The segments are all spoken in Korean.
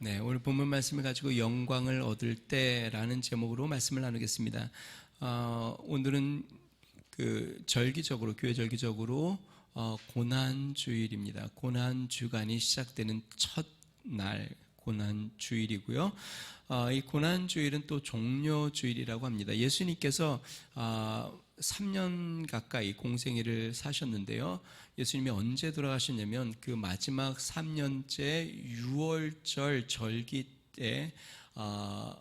네, 오늘 본문 말씀을 가지고 영광을 얻을 때라는 제목으로 말씀을 나누겠습니다. 오늘은 절기적으로 교회 절기적으로 고난 주일입니다. 고난 주간이 시작되는 첫날 고난 주일이고요. 이 고난 주일은 또 종료 주일이라고 합니다. 예수님께서 3년 가까이 공생애를 사셨는데요. 예수님이 언제 돌아가셨냐면 그 마지막 3년째 6월절 절기 때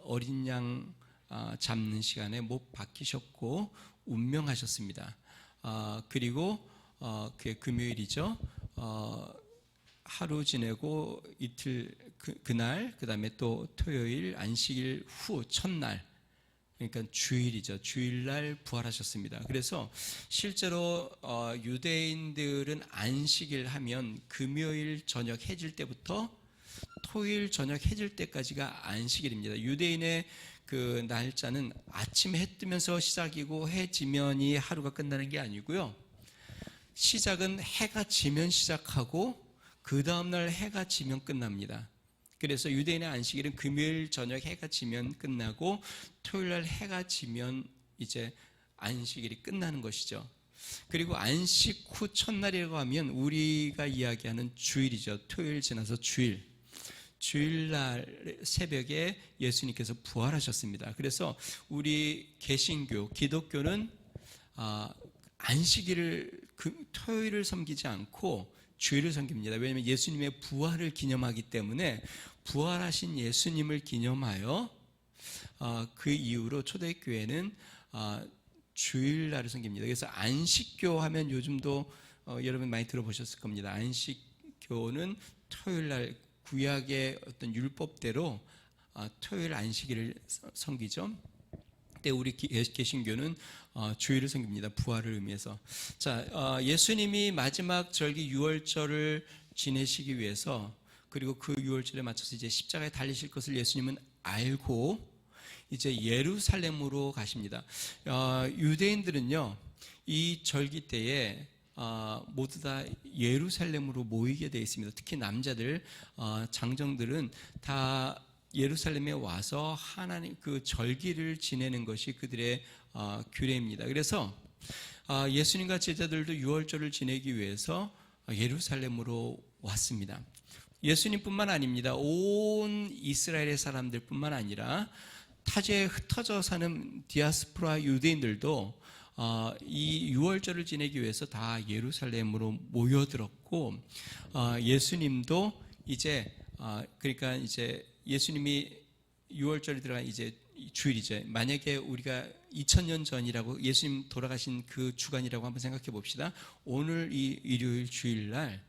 어린 양 잡는 시간에 못 박히셨고 운명하셨습니다. 그리고 그게 금요일이죠. 하루 지내고 이틀 그날 그다음에 또 토요일 안식일 후 첫날, 그러니까 주일이죠. 주일날 부활하셨습니다. 그래서 실제로 유대인들은 안식일 하면 금요일 저녁 해질 때부터 토요일 저녁 해질 때까지가 안식일입니다. 유대인의 그 날짜는 아침 해 뜨면서 시작이고 해 지면이 하루가 끝나는 게 아니고요. 시작은 해가 지면 시작하고 그 다음날 해가 지면 끝납니다. 그래서 유대인의 안식일은 금요일 저녁 해가 지면 끝나고 토요일날 해가 지면 이제 안식일이 끝나는 것이죠. 그리고 안식 후 첫날이라고 하면 우리가 이야기하는 주일이죠. 토요일 지나서 주일날 새벽에 예수님께서 부활하셨습니다. 그래서 우리 개신교, 기독교는 안식일을 토요일을 섬기지 않고 주일을 섬깁니다. 왜냐하면 예수님의 부활을 기념하기 때문에 부활하신 예수님을 기념하여 그 이후로 초대교회는 주일날을 섬깁니다. 그래서 안식교 하면 요즘도 여러분 많이 들어보셨을 겁니다. 안식교는 토요일날 구약의 어떤 율법대로 토요일 안식일을 섬기죠. 그때 우리 개신교는 주일을 섬깁니다. 부활을 의미해서. 자, 예수님이 마지막 절기 유월절을 지내시기 위해서, 그리고 그 유월절에 맞춰서 이제 십자가에 달리실 것을 예수님은 알고 이제 예루살렘으로 가십니다. 유대인들은요, 이 절기 때에 모두 다 예루살렘으로 모이게 되어 있습니다. 특히 남자들, 장정들은 다 예루살렘에 와서 하나님 그 절기를 지내는 것이 그들의 규례입니다. 그래서 예수님과 제자들도 유월절을 지내기 위해서 예루살렘으로 왔습니다. 예수님뿐만 아닙니다. 온 이스라엘의 사람들뿐만 아니라 타지에 흩어져 사는 디아스포라 유대인들도 이 유월절을 지내기 위해서 다 예루살렘으로 모여들었고, 예수님도 이제 그러니까 이제 예수님이 6월절에 들어간 이제 주일이죠. 만약에 우리가 2000년 전이라고 예수님 돌아가신 그 주간이라고 한번 생각해 봅시다. 오늘 이 일요일 주일날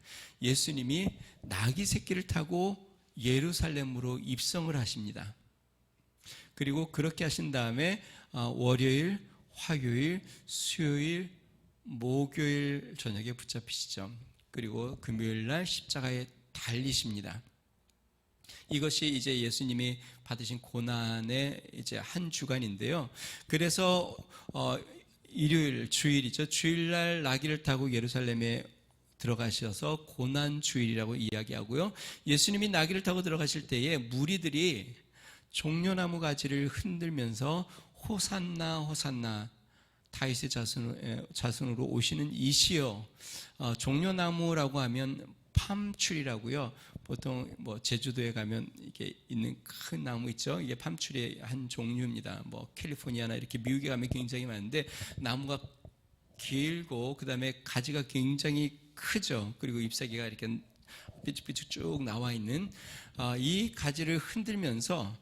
예수님이 나귀 새끼를 타고 예루살렘으로 입성을 하십니다. 그리고 그렇게 하신 다음에 월요일, 화요일, 수요일, 목요일 저녁에 붙잡히시죠. 그리고 금요일날 십자가에 달리십니다. 이것이 이제 예수님이 받으신 고난의 이제 한 주간인데요. 그래서 일요일 주일이죠. 주일날 나귀를 타고 예루살렘에 들어가셔서 고난 주일이라고 이야기하고요. 예수님이 나귀를 타고 들어가실 때에 무리들이 종려나무 가지를 흔들면서 호산나 호산나 다윗의 자손으로 오시는 이시여. 종려나무라고 하면 팜추리라고요. 보통 제주도에 가면 이게 있는 큰 나무 있죠. 이게 팜추리의 한 종류입니다. 캘리포니아나 이렇게 미국에 가면 굉장히 많은데 나무가 길고 그다음에 가지가 굉장히 크죠. 그리고 잎사귀가 이렇게 삐죽삐죽 쭉 나와 있는 이 가지를 흔들면서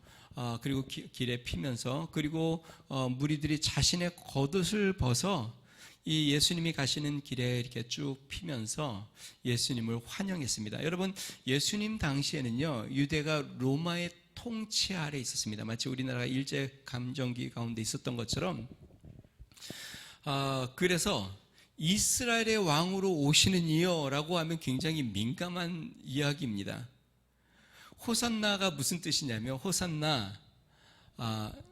그리고 길에 피면서, 그리고 무리들이 자신의 겉옷을 벗어 이 예수님이 가시는 길에 이렇게 쭉 피면서 예수님을 환영했습니다. 여러분, 예수님 당시에는요, 유대가 로마의 통치 아래 있었습니다. 마치 우리나라가 일제 감정기 가운데 있었던 것처럼. 그래서 이스라엘의 왕으로 오시는 이여라고 하면 굉장히 민감한 이야기입니다. 호산나가 무슨 뜻이냐면, 호산나,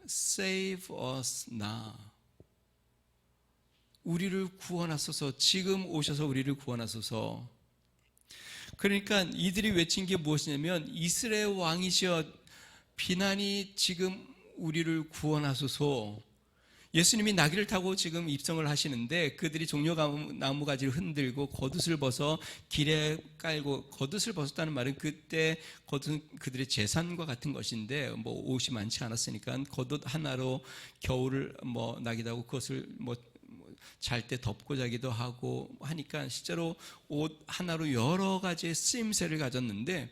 save us now. 우리를 구원하소서, 지금 오셔서 우리를 구원하소서. 그러니까 이들이 외친 게 무엇이냐면 이스라엘 왕이시여 비난이 지금 우리를 구원하소서. 예수님이 나귀를 타고 지금 입성을 하시는데 그들이 종려나무 가지를 흔들고 겉옷을 벗어 길에 깔고, 겉옷을 벗었다는 말은 그때 겉은 그들의 재산과 같은 것인데 뭐 옷이 많지 않았으니까 겉옷 하나로 겨울을 뭐 나기도 하고 그것을 뭐 잘 때 덮고 자기도 하고 하니까 실제로 옷 하나로 여러 가지의 쓰임새를 가졌는데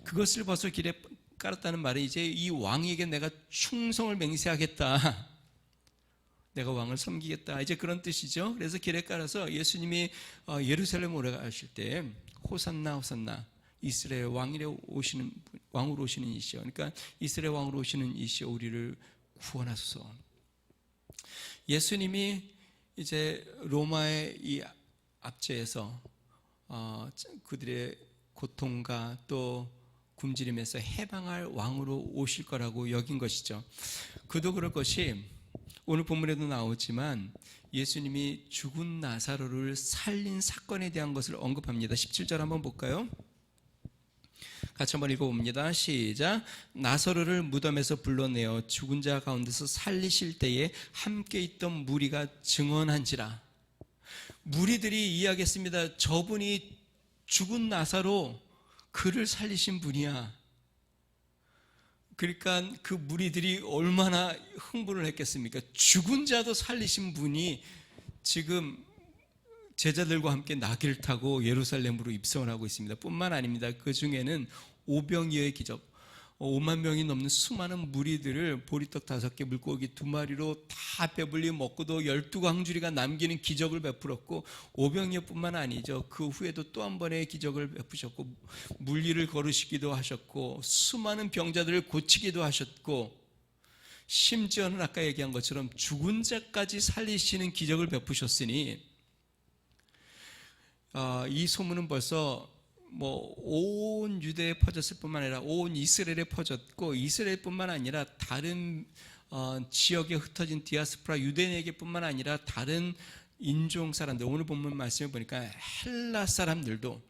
그것을 벗어 길에 깔았다는 말은 이제 이 왕에게 내가 충성을 맹세하겠다, 내가 왕을 섬기겠다, 이제 그런 뜻이죠. 그래서 길에 깔아서 예수님이 예루살렘 올라가실 때 호산나 호산나 이스라엘 왕으로 오시는 이시여, 그러니까 이스라엘 왕으로 오시는 이시여 우리를 구원하소서. 예수님이 이제 로마의 이 압제에서 그들의 고통과 또 굶주림에서 해방할 왕으로 오실 거라고 여긴 것이죠. 그도 그럴 것이 오늘 본문에도 나오지만 예수님이 죽은 나사로를 살린 사건에 대한 것을 언급합니다. 17절 한번 볼까요? 같이 한번 읽어봅니다. 시작. 나사로를 무덤에서 불러내어 죽은 자 가운데서 살리실 때에 함께 있던 무리가 증언한지라. 무리들이 이야기했습니다. 저분이 죽은 나사로 그를 살리신 분이야. 그러니까 그 무리들이 얼마나 흥분을 했겠습니까? 죽은 자도 살리신 분이 지금 제자들과 함께 나귀를 타고 예루살렘으로 입성을 하고 있습니다. 뿐만 아닙니다. 그 중에는 오병이어의 기적, 5만 명이 넘는 수많은 무리들을 보리떡 5개, 물고기 2마리로 다 배불리 먹고도 12광주리가 남기는 기적을 베풀었고, 오병이어뿐만 아니죠. 그 후에도 또 한 번의 기적을 베푸셨고, 물리를 걸으시기도 하셨고, 수많은 병자들을 고치기도 하셨고, 심지어는 아까 얘기한 것처럼 죽은 자까지 살리시는 기적을 베푸셨으니 이 소문은 벌써 온 유대에 퍼졌을 뿐만 아니라 온 이스라엘에 퍼졌고, 이스라엘뿐만 아니라 다른 지역에 흩어진 디아스포라 유대인에게 뿐만 아니라 다른 인종 사람들, 오늘 본문 말씀을 보니까 헬라 사람들도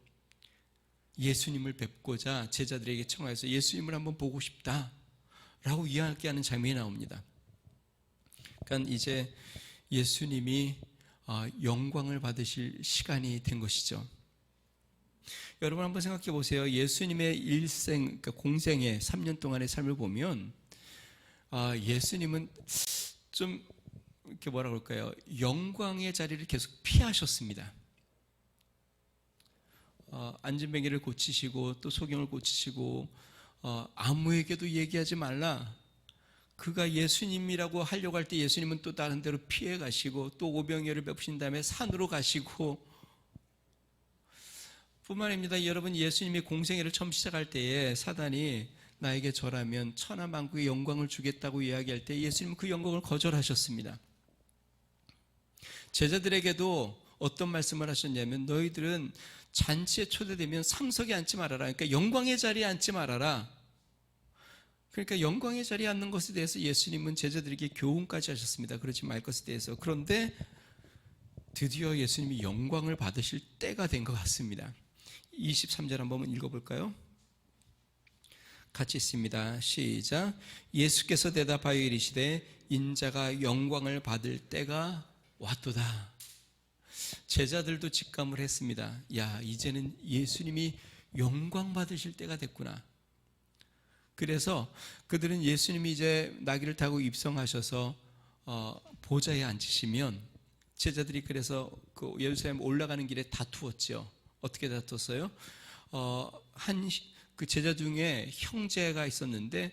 예수님을 뵙고자 제자들에게 청하여서 예수님을 한번 보고 싶다라고 이야기하는 장면이 나옵니다. 그러니까 이제 예수님이 영광을 받으실 시간이 된 것이죠. 여러분 한번 생각해 보세요. 예수님의 일생, 그러니까 공생의 3년 동안의 삶을 보면 예수님은 좀 이렇게 뭐라 그럴까요? 영광의 자리를 계속 피하셨습니다. 안진뱅이를 고치시고 또 소경을 고치시고 아무에게도 얘기하지 말라. 그가 예수님이라고 하려고 할 때 예수님은 또 다른 데로 피해 가시고 또 오병이어를 베푸신 다음에 산으로 가시고, 뿐만 아닙니다. 여러분, 예수님이 공생애를 처음 시작할 때에 사단이 나에게 절하면 천하만국의 영광을 주겠다고 이야기할 때 예수님은 그 영광을 거절하셨습니다. 제자들에게도 어떤 말씀을 하셨냐면 너희들은 잔치에 초대되면 상석에 앉지 말아라. 그러니까 영광의 자리에 앉지 말아라. 그러니까 영광의 자리에 앉는 것에 대해서 예수님은 제자들에게 교훈까지 하셨습니다. 그러지 말 것에 대해서. 그런데 드디어 예수님이 영광을 받으실 때가 된 것 같습니다. 23절 한번 읽어볼까요? 같이 읽습니다. 시작. 예수께서 대답하여 이르시되 인자가 영광을 받을 때가 왔도다. 제자들도 직감을 했습니다. 야, 이제는 예수님이 영광 받으실 때가 됐구나. 그래서 그들은 예수님이 이제 나귀를 타고 입성하셔서 보좌에 앉으시면 제자들이 그래서 그 예루살렘 올라가는 길에 다투었죠. 어떻게 다투었어요? 그 제자 중에 형제가 있었는데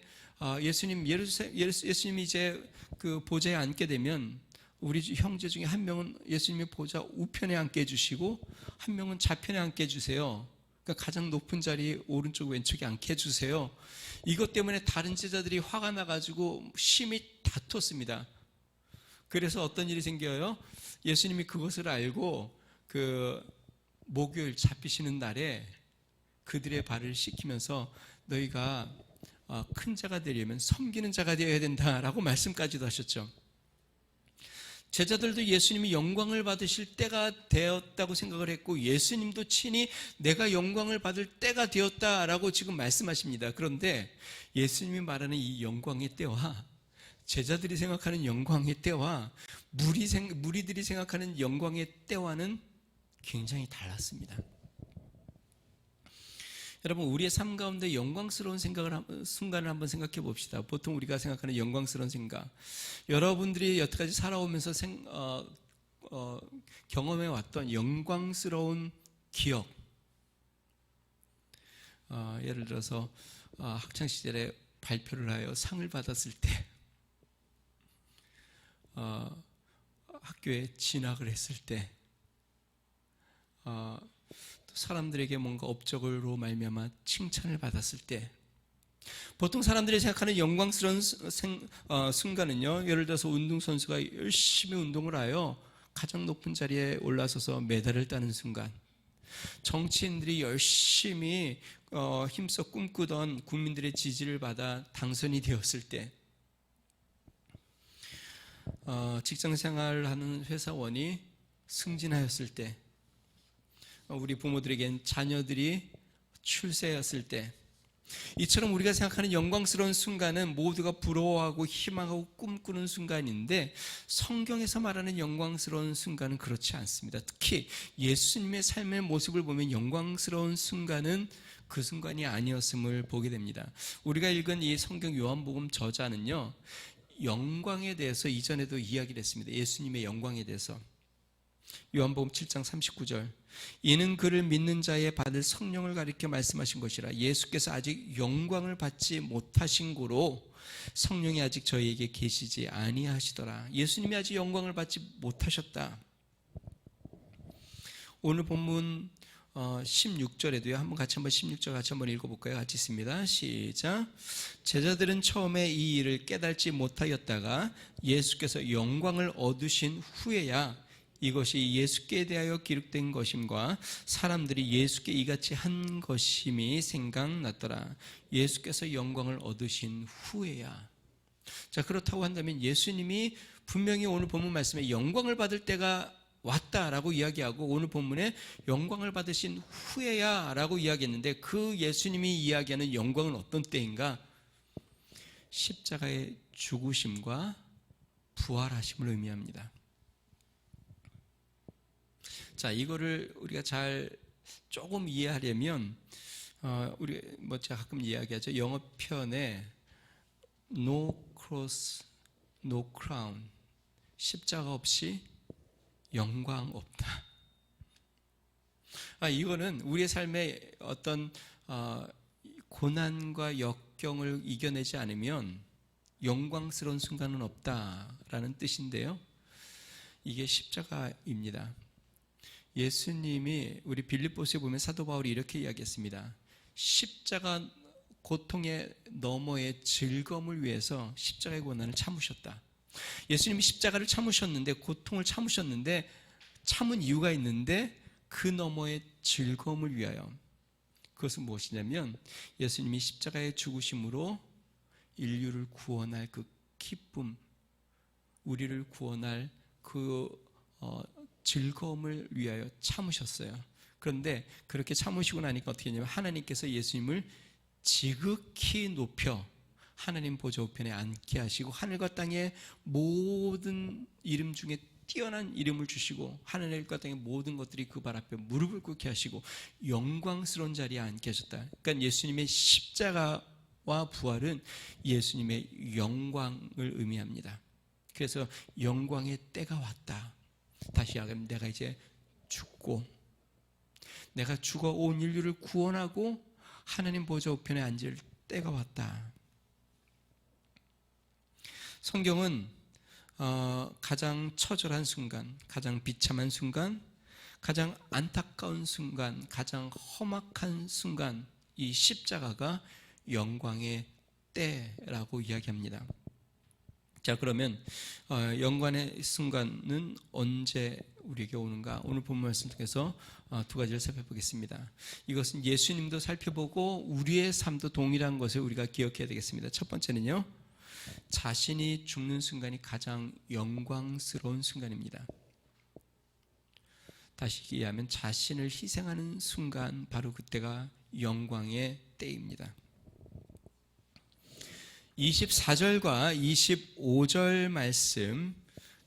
예수님이 이제 그 보좌에 앉게 되면 우리 형제 중에 한 명은 예수님의 보좌 우편에 앉게 해주시고 한 명은 좌편에 앉게 해주세요. 그러니까 가장 높은 자리 오른쪽 왼쪽에 앉게 해주세요. 이것 때문에 다른 제자들이 화가 나가지고 심히 다퉜습니다. 그래서 어떤 일이 생겨요? 예수님이 그것을 알고 그 목요일 잡히시는 날에 그들의 발을 씻기면서 너희가 큰 자가 되려면 섬기는 자가 되어야 된다라고 말씀까지도 하셨죠. 제자들도 예수님이 영광을 받으실 때가 되었다고 생각을 했고 예수님도 친히 내가 영광을 받을 때가 되었다라고 지금 말씀하십니다. 그런데 예수님이 말하는 이 영광의 때와 제자들이 생각하는 영광의 때와 무리들이 생각하는 영광의 때와는 굉장히 달랐습니다. 여러분, 우리의 삶 가운데 영광스러운 순간을 한번 생각해 봅시다. 보통 우리가 생각하는 영광스러운 순간, 여러분들이 여태까지 살아오면서 경험해 왔던 영광스러운 기억, 예를 들어서 학창시절에 발표를 하여 상을 받았을 때, 학교에 진학을 했을 때, 또 사람들에게 뭔가 업적으로 말미암아 칭찬을 받았을 때, 보통 사람들이 생각하는 영광스러운 순간은요, 예를 들어서 운동선수가 열심히 운동을 하여 가장 높은 자리에 올라서서 메달을 따는 순간, 정치인들이 열심히 힘써 꿈꾸던 국민들의 지지를 받아 당선이 되었을 때, 직장생활을 하는 회사원이 승진하였을 때, 우리 부모들에겐 자녀들이 출세했을 때, 이처럼 우리가 생각하는 영광스러운 순간은 모두가 부러워하고 희망하고 꿈꾸는 순간인데, 성경에서 말하는 영광스러운 순간은 그렇지 않습니다. 특히 예수님의 삶의 모습을 보면 영광스러운 순간은 그 순간이 아니었음을 보게 됩니다. 우리가 읽은 이 성경 요한복음 저자는요, 영광에 대해서 이전에도 이야기를 했습니다. 예수님의 영광에 대해서. 요한복음 7장 39절, 이는 그를 믿는 자에 받을 성령을 가리켜 말씀하신 것이라. 예수께서 아직 영광을 받지 못하신 고로 성령이 아직 저희에게 계시지 아니하시더라. 예수님이 아직 영광을 받지 못하셨다. 오늘 본문 16절에도요. 한번 16절 같이 한번 읽어볼까요? 같이 있습니다. 시작. 제자들은 처음에 이 일을 깨달지 못하였다가 예수께서 영광을 얻으신 후에야 이것이 예수께 대하여 기록된 것임과 사람들이 예수께 이같이 한 것임이 생각났더라. 예수께서 영광을 얻으신 후에야. 자, 그렇다고 한다면 예수님이 분명히 오늘 본문 말씀에 영광을 받을 때가 왔다라고 이야기하고, 오늘 본문에 영광을 받으신 후에야 라고 이야기했는데, 그 예수님이 이야기하는 영광은 어떤 때인가? 십자가의 죽으심과 부활하심을 의미합니다. 자, 이거를 우리가 잘 조금 이해하려면, 우리 제가 가끔 이야기하죠. 영어 표현에 no cross, no crown, 십자가 없이 영광 없다. 이거는 우리의 삶에 어떤 고난과 역경을 이겨내지 않으면 영광스러운 순간은 없다라는 뜻인데요. 이게 십자가입니다. 예수님이 우리 빌립보서에 보면 사도 바울이 이렇게 이야기했습니다. 십자가 고통의 너머의 즐거움을 위해서 십자가의 고난을 참으셨다. 예수님이 십자가를 참으셨는데, 고통을 참으셨는데, 참은 이유가 있는데 그 너머의 즐거움을 위하여. 그것은 무엇이냐면 예수님이 십자가의 죽으심으로 인류를 구원할 그 기쁨, 우리를 구원할 그 즐거움을 위하여 참으셨어요. 그런데 그렇게 참으시고 나니까 어떻게 했냐면 하나님께서 예수님을 지극히 높여 하나님 보좌 우편에 앉게 하시고, 하늘과 땅의 모든 이름 중에 뛰어난 이름을 주시고, 하늘과 땅의 모든 것들이 그 발 앞에 무릎을 꿇게 하시고 영광스러운 자리에 앉게 하셨다. 그러니까 예수님의 십자가와 부활은 예수님의 영광을 의미합니다. 그래서 영광의 때가 왔다. 다시 말하면 내가 이제 죽고, 내가 죽어 온 인류를 구원하고 하나님 보좌 우편에 앉을 때가 왔다. 성경은 가장 처절한 순간, 가장 비참한 순간, 가장 안타까운 순간, 가장 험악한 순간, 이 십자가가 영광의 때라고 이야기합니다. 자, 그러면 영광의 순간은 언제 우리에게 오는가? 오늘 본문 말씀 통해서 두 가지를 살펴보겠습니다. 이것은 예수님도 살펴보고 우리의 삶도 동일한 것을 우리가 기억해야 되겠습니다. 첫 번째는요, 자신이 죽는 순간이 가장 영광스러운 순간입니다. 다시 얘기하면 자신을 희생하는 순간, 바로 그때가 영광의 때입니다. 24절과 25절 말씀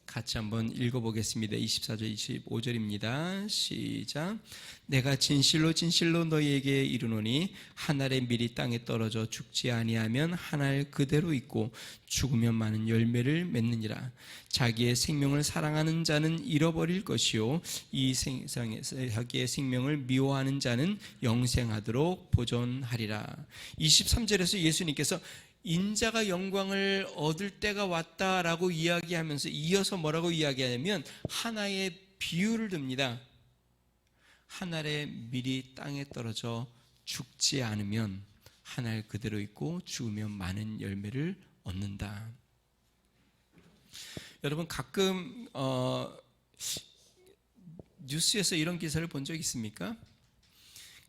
같이 한번 읽어보겠습니다. 24절 25절입니다. 시작. 내가 진실로 진실로 너희에게 이르노니 한 알의 밀이 땅에 떨어져 죽지 아니하면 한 알 그대로 있고 죽으면 많은 열매를 맺느니라. 자기의 생명을 사랑하는 자는 잃어버릴 것이요 이 세상에서 자기의 생명을 미워하는 자는 영생하도록 보존하리라. 23절에서 예수님께서 인자가 영광을 얻을 때가 왔다라고 이야기하면서 이어서 뭐라고 이야기하냐면 하나의 비유를 듭니다. 한 알의 밀이 땅에 떨어져 죽지 않으면 한 알 그대로 있고 죽으면 많은 열매를 얻는다. 여러분 가끔 뉴스에서 이런 기사를 본 적 있습니까?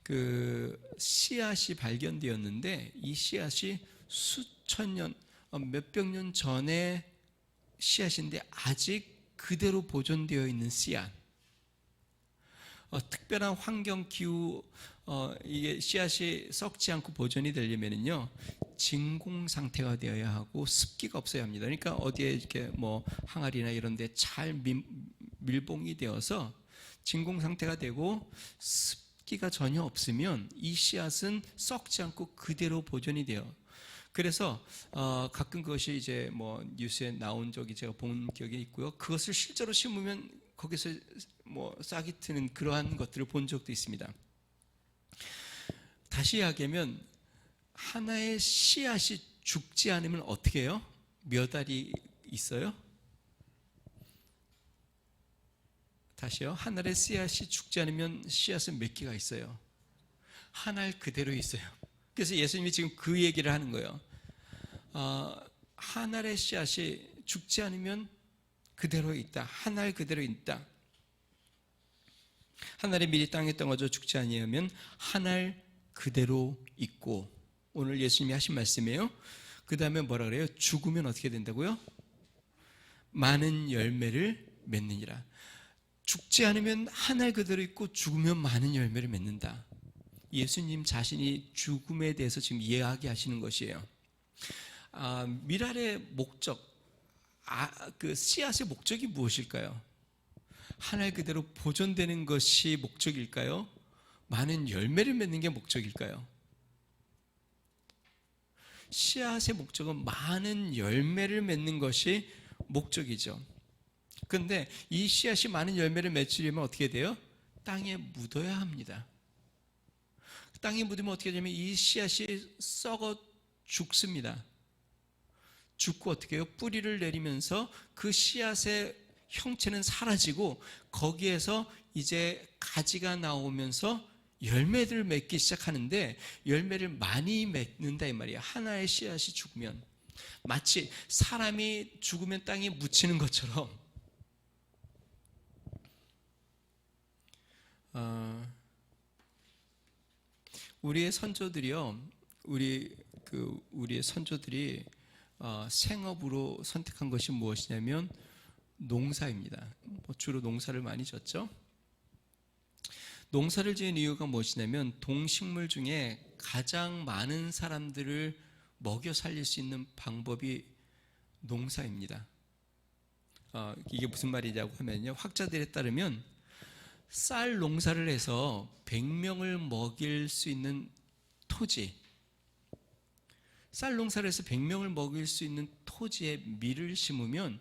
그 씨앗이 발견되었는데 이 씨앗이 수천 년, 몇백 년 전에 씨앗인데 아직 그대로 보존되어 있는 씨앗. 특별한 환경, 기후, 이게 씨앗이 썩지 않고 보존이 되려면요, 진공 상태가 되어야 하고 습기가 없어야 합니다. 그러니까 어디에 이렇게 뭐 항아리나 이런 데 잘 밀봉이 되어서 진공 상태가 되고 습기가 전혀 없으면 이 씨앗은 썩지 않고 그대로 보존이 돼요. 그래서 가끔 그것이 이제 뭐 뉴스에 나온 적이 제가 본 기억이 있고요. 그것을 실제로 심으면 거기서 뭐 싹이 트는 그러한 것들을 본 적도 있습니다. 다시 이야기하면 하나의 씨앗이 죽지 않으면 어떻게 해요? 몇 알이 있어요? 다시요. 한 알의 씨앗이 죽지 않으면 씨앗은 몇 개가 있어요? 한 알 그대로 있어요. 그래서 예수님이 지금 그 얘기를 하는 거예요. 한 알의 씨앗이 죽지 않으면 그대로 있다. 한 알 그대로 있다. 한 알의 밀이 땅에 떨어져 죽지 아니하면 한 알 그대로 있고, 오늘 예수님이 하신 말씀이에요. 그 다음에 뭐라 그래요? 죽으면 어떻게 된다고요? 많은 열매를 맺느니라. 죽지 않으면 한 알 그대로 있고 죽으면 많은 열매를 맺는다. 예수님 자신이 죽음에 대해서 지금 이야기하시는 것이에요. 밀알의 목적, 그 씨앗의 목적이 무엇일까요? 한 알 그대로 보존되는 것이 목적일까요? 많은 열매를 맺는 게 목적일까요? 씨앗의 목적은 많은 열매를 맺는 것이 목적이죠. 그런데 이 씨앗이 많은 열매를 맺으려면 어떻게 돼요? 땅에 묻어야 합니다. 땅에 묻으면 어떻게 되냐면 이 씨앗이 썩어 죽습니다. 죽고 어떻게 해요? 뿌리를 내리면서 그 씨앗의 형체는 사라지고 거기에서 이제 가지가 나오면서 열매들을 맺기 시작하는데 열매를 많이 맺는다 이 말이에요. 하나의 씨앗이 죽으면 마치 사람이 죽으면 땅에 묻히는 것처럼 우리의 선조들이요, 우리의 선조들이 생업으로 선택한 것이 무엇이냐면 농사입니다. 주로 농사를 많이 졌죠. 농사를 지은 이유가 무엇이냐면 동식물 중에 가장 많은 사람들을 먹여 살릴 수 있는 방법이 농사입니다. 이게 무슨 말이냐고 하면요, 학자들에 따르면 쌀 농사를 해서 100명을 먹일 수 있는 토지, 쌀 농사를 해서 100명을 먹일 수 있는 토지에 밀을 심으면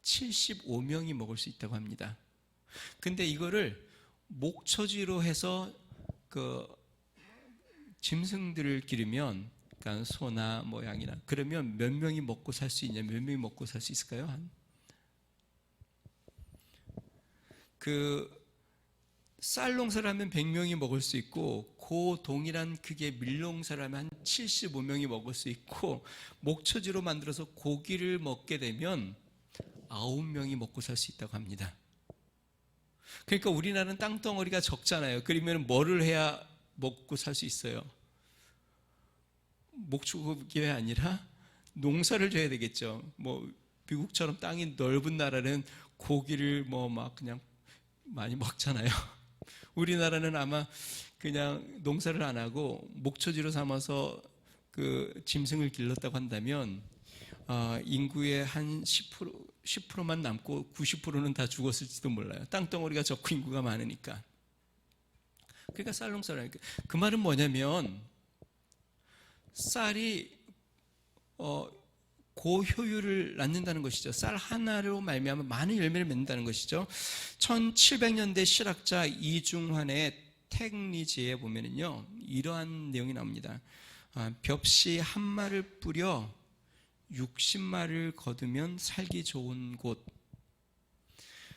75명이 먹을 수 있다고 합니다. 근데 이거를 목초지로 해서 그 짐승들을 기르면, 그러니까 소나 뭐 양이나, 그러면 몇 명이 먹고 살 수 있냐, 몇 명이 먹고 살 수 있을까요? 쌀 농사를 하면 100명이 먹을 수 있고, 그 동일한 크기의 밀농사를 하면 한 75명이 먹을 수 있고, 목초지로 만들어서 고기를 먹게 되면 9명이 먹고 살 수 있다고 합니다. 그러니까 우리나라는 땅덩어리가 적잖아요. 그러면 뭐를 해야 먹고 살 수 있어요? 목축이 아니라 농사를 져야 되겠죠. 뭐 미국처럼 땅이 넓은 나라는 고기를 뭐 막 그냥 많이 먹잖아요. 우리나라는 아마 그냥 농사를 안 하고 목초지로 삼아서 그 짐승을 길렀다고 한다면 인구의 한 10%만 남고 90%는 다 죽었을지도 몰라요. 땅덩어리가 적고 인구가 많으니까. 그러니까 쌀농사라니까. 그 말은 뭐냐면 쌀이 고효율을 낳는다는 것이죠. 쌀 하나로 말미암아 많은 열매를 맺는다는 것이죠. 1700년대 실학자 이중환의 택리지에 보면은요 이러한 내용이 나옵니다. 벽시 한 말을 뿌려 60말을 거두면 살기 좋은 곳,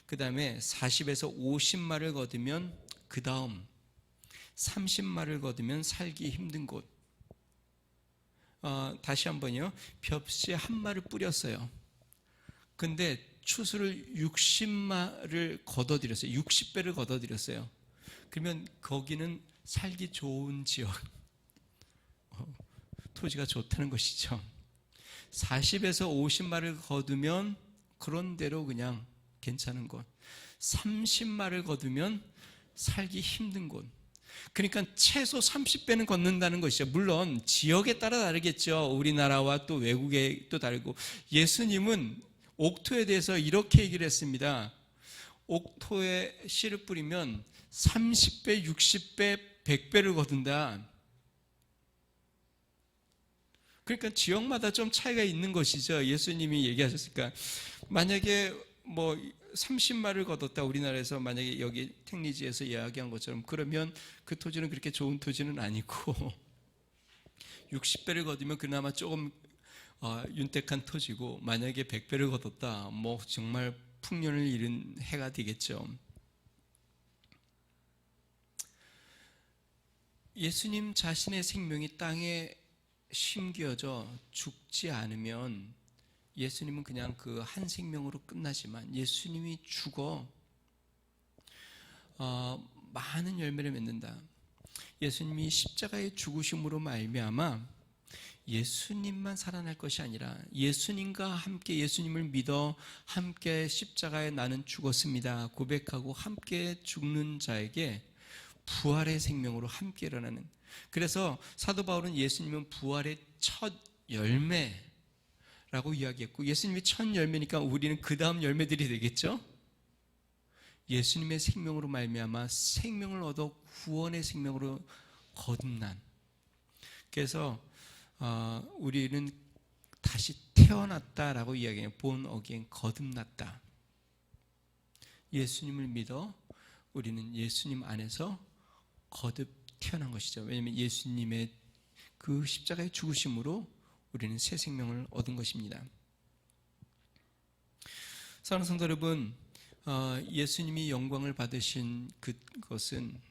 그 다음에 40에서 50말을 거두면 그 다음 30말을 거두면 살기 힘든 곳. 다시 한번요. 벽시 한 말을 뿌렸어요. 근데 추수를 60말을 걷어들였어요. 60배를 걷어들였어요. 그러면 거기는 살기 좋은 지역, 토지가 좋다는 것이죠. 40에서 50말을 거두면 그런 대로 그냥 괜찮은 곳, 30말을 거두면 살기 힘든 곳. 그러니까 최소 30배는 걷는다는 것이죠. 물론 지역에 따라 다르겠죠. 우리나라와 또 외국에 또 다르고. 예수님은 옥토에 대해서 이렇게 얘기를 했습니다. 옥토에 씨를 뿌리면 30배, 60배, 100배를 거둔다. 그러니까 지역마다 좀 차이가 있는 것이죠. 예수님이 얘기하셨으니까. 만약에 뭐 30말을 거뒀다, 우리나라에서 만약에 여기 택리지에서 이야기한 것처럼, 그러면 그 토지는 그렇게 좋은 토지는 아니고 60배를 거두면 그나마 조금 윤택한 토지고, 만약에 100배를 거뒀다, 뭐 정말 풍년을 잃은 해가 되겠죠. 예수님 자신의 생명이 땅에 심겨져 죽지 않으면 예수님은 그냥 그 한 생명으로 끝나지만, 예수님이 죽어 많은 열매를 맺는다. 예수님이 십자가의 죽으심으로 말미암아 예수님만 살아날 것이 아니라 예수님과 함께, 예수님을 믿어 함께 십자가에 나는 죽었습니다 고백하고 함께 죽는 자에게 부활의 생명으로 함께 일어나는. 그래서 사도 바울은 예수님은 부활의 첫 열매라고 이야기했고, 예수님이 첫 열매니까 우리는 그 다음 열매들이 되겠죠. 예수님의 생명으로 말미암아 생명을 얻어 구원의 생명으로 거듭난. 그래서 우리는 다시 태어났다라고 이야기해요. born again, 거듭났다. 예수님을 믿어 우리는 예수님 안에서 거듭 태어난 것이죠. 왜냐하면 예수님의 그 십자가의 죽으심으로 우리는 새 생명을 얻은 것입니다. 사랑하는 성도 여러분, 예수님이 영광을 받으신 그것은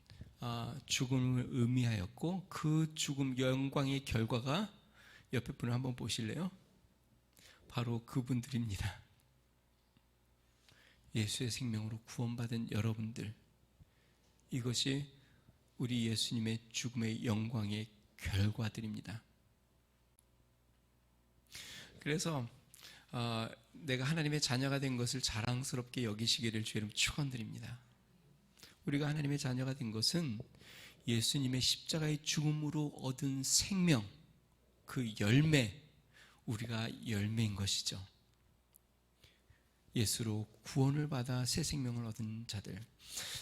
죽음을 의미하였고, 그 죽음, 영광의 결과가 옆에 분을 한번 보실래요? 바로 그분들입니다. 예수의 생명으로 구원받은 여러분들, 이것이 우리 예수님의 죽음의 영광의 결과들입니다. 그래서 내가 하나님의 자녀가 된 것을 자랑스럽게 여기시기를 주의 이름으로 축원드립니다. 우리가 하나님의 자녀가 된 것은 예수님의 십자가의 죽음으로 얻은 생명, 그 열매, 우리가 열매인 것이죠. 예수로 구원을 받아 새 생명을 얻은 자들.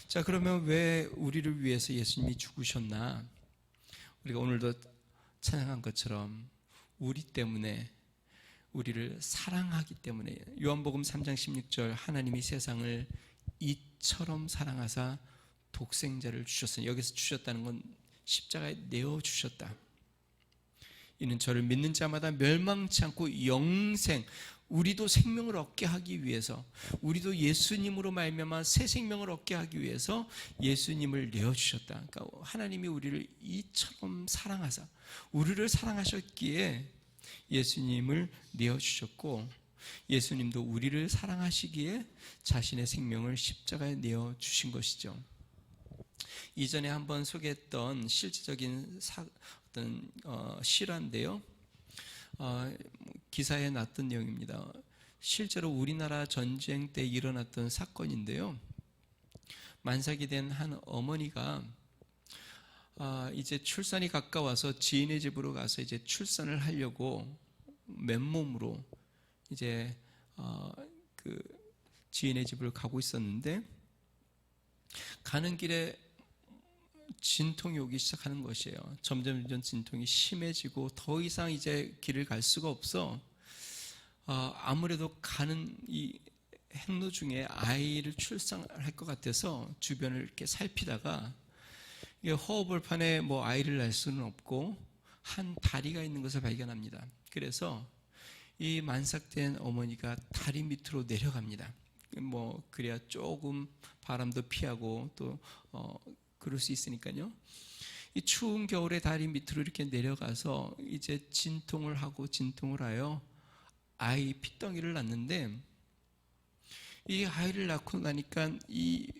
자, 그러면 왜 우리를 위해서 예수님이 죽으셨나? 우리가 오늘도 찬양한 것처럼 우리 때문에, 우리를 사랑하기 때문에. 요한복음 3장 16절, 하나님이 세상을 이처럼 사랑하사 독생자를 주셨으니, 여기서 주셨다는 건 십자가에 내어주셨다. 이는 저를 믿는 자마다 멸망치 않고 영생, 우리도 생명을 얻게 하기 위해서, 우리도 예수님으로 말미암아 새 생명을 얻게 하기 위해서 예수님을 내어주셨다. 그러니까 하나님이 우리를 이처럼 사랑하사, 우리를 사랑하셨기에 예수님을 내어주셨고, 예수님도 우리를 사랑하시기에 자신의 생명을 십자가에 내어주신 것이죠. 이전에 한번 소개했던 실제적인 어떤 실화인데요. 기사에 났던 내용입니다. 실제로 우리나라 전쟁 때 일어났던 사건인데요. 만삭이 된 한 어머니가 이제 출산이 가까워서 지인의 집으로 가서 이제 출산을 하려고 맨몸으로 이제 그 지인의 집을 가고 있었는데, 가는 길에 진통이 오기 시작하는 것이에요. 점점 진통이 심해지고 더 이상 이제 길을 갈 수가 없어. 아무래도 가는 이 행로 중에 아이를 출산할 것 같아서 주변을 이렇게 살피다가, 허허벌판에 뭐 아이를 낳을 수는 없고 한 다리가 있는 것을 발견합니다. 그래서 이 만삭된 어머니가 다리 밑으로 내려갑니다. 뭐 그래야 조금 바람도 피하고 또 그럴 수 있으니까요. 이 추운 겨울에 다리 밑으로 이렇게 내려가서 이제 진통을 하여 아이 핏덩이를 낳는데, 이 아이를 낳고 나니까 이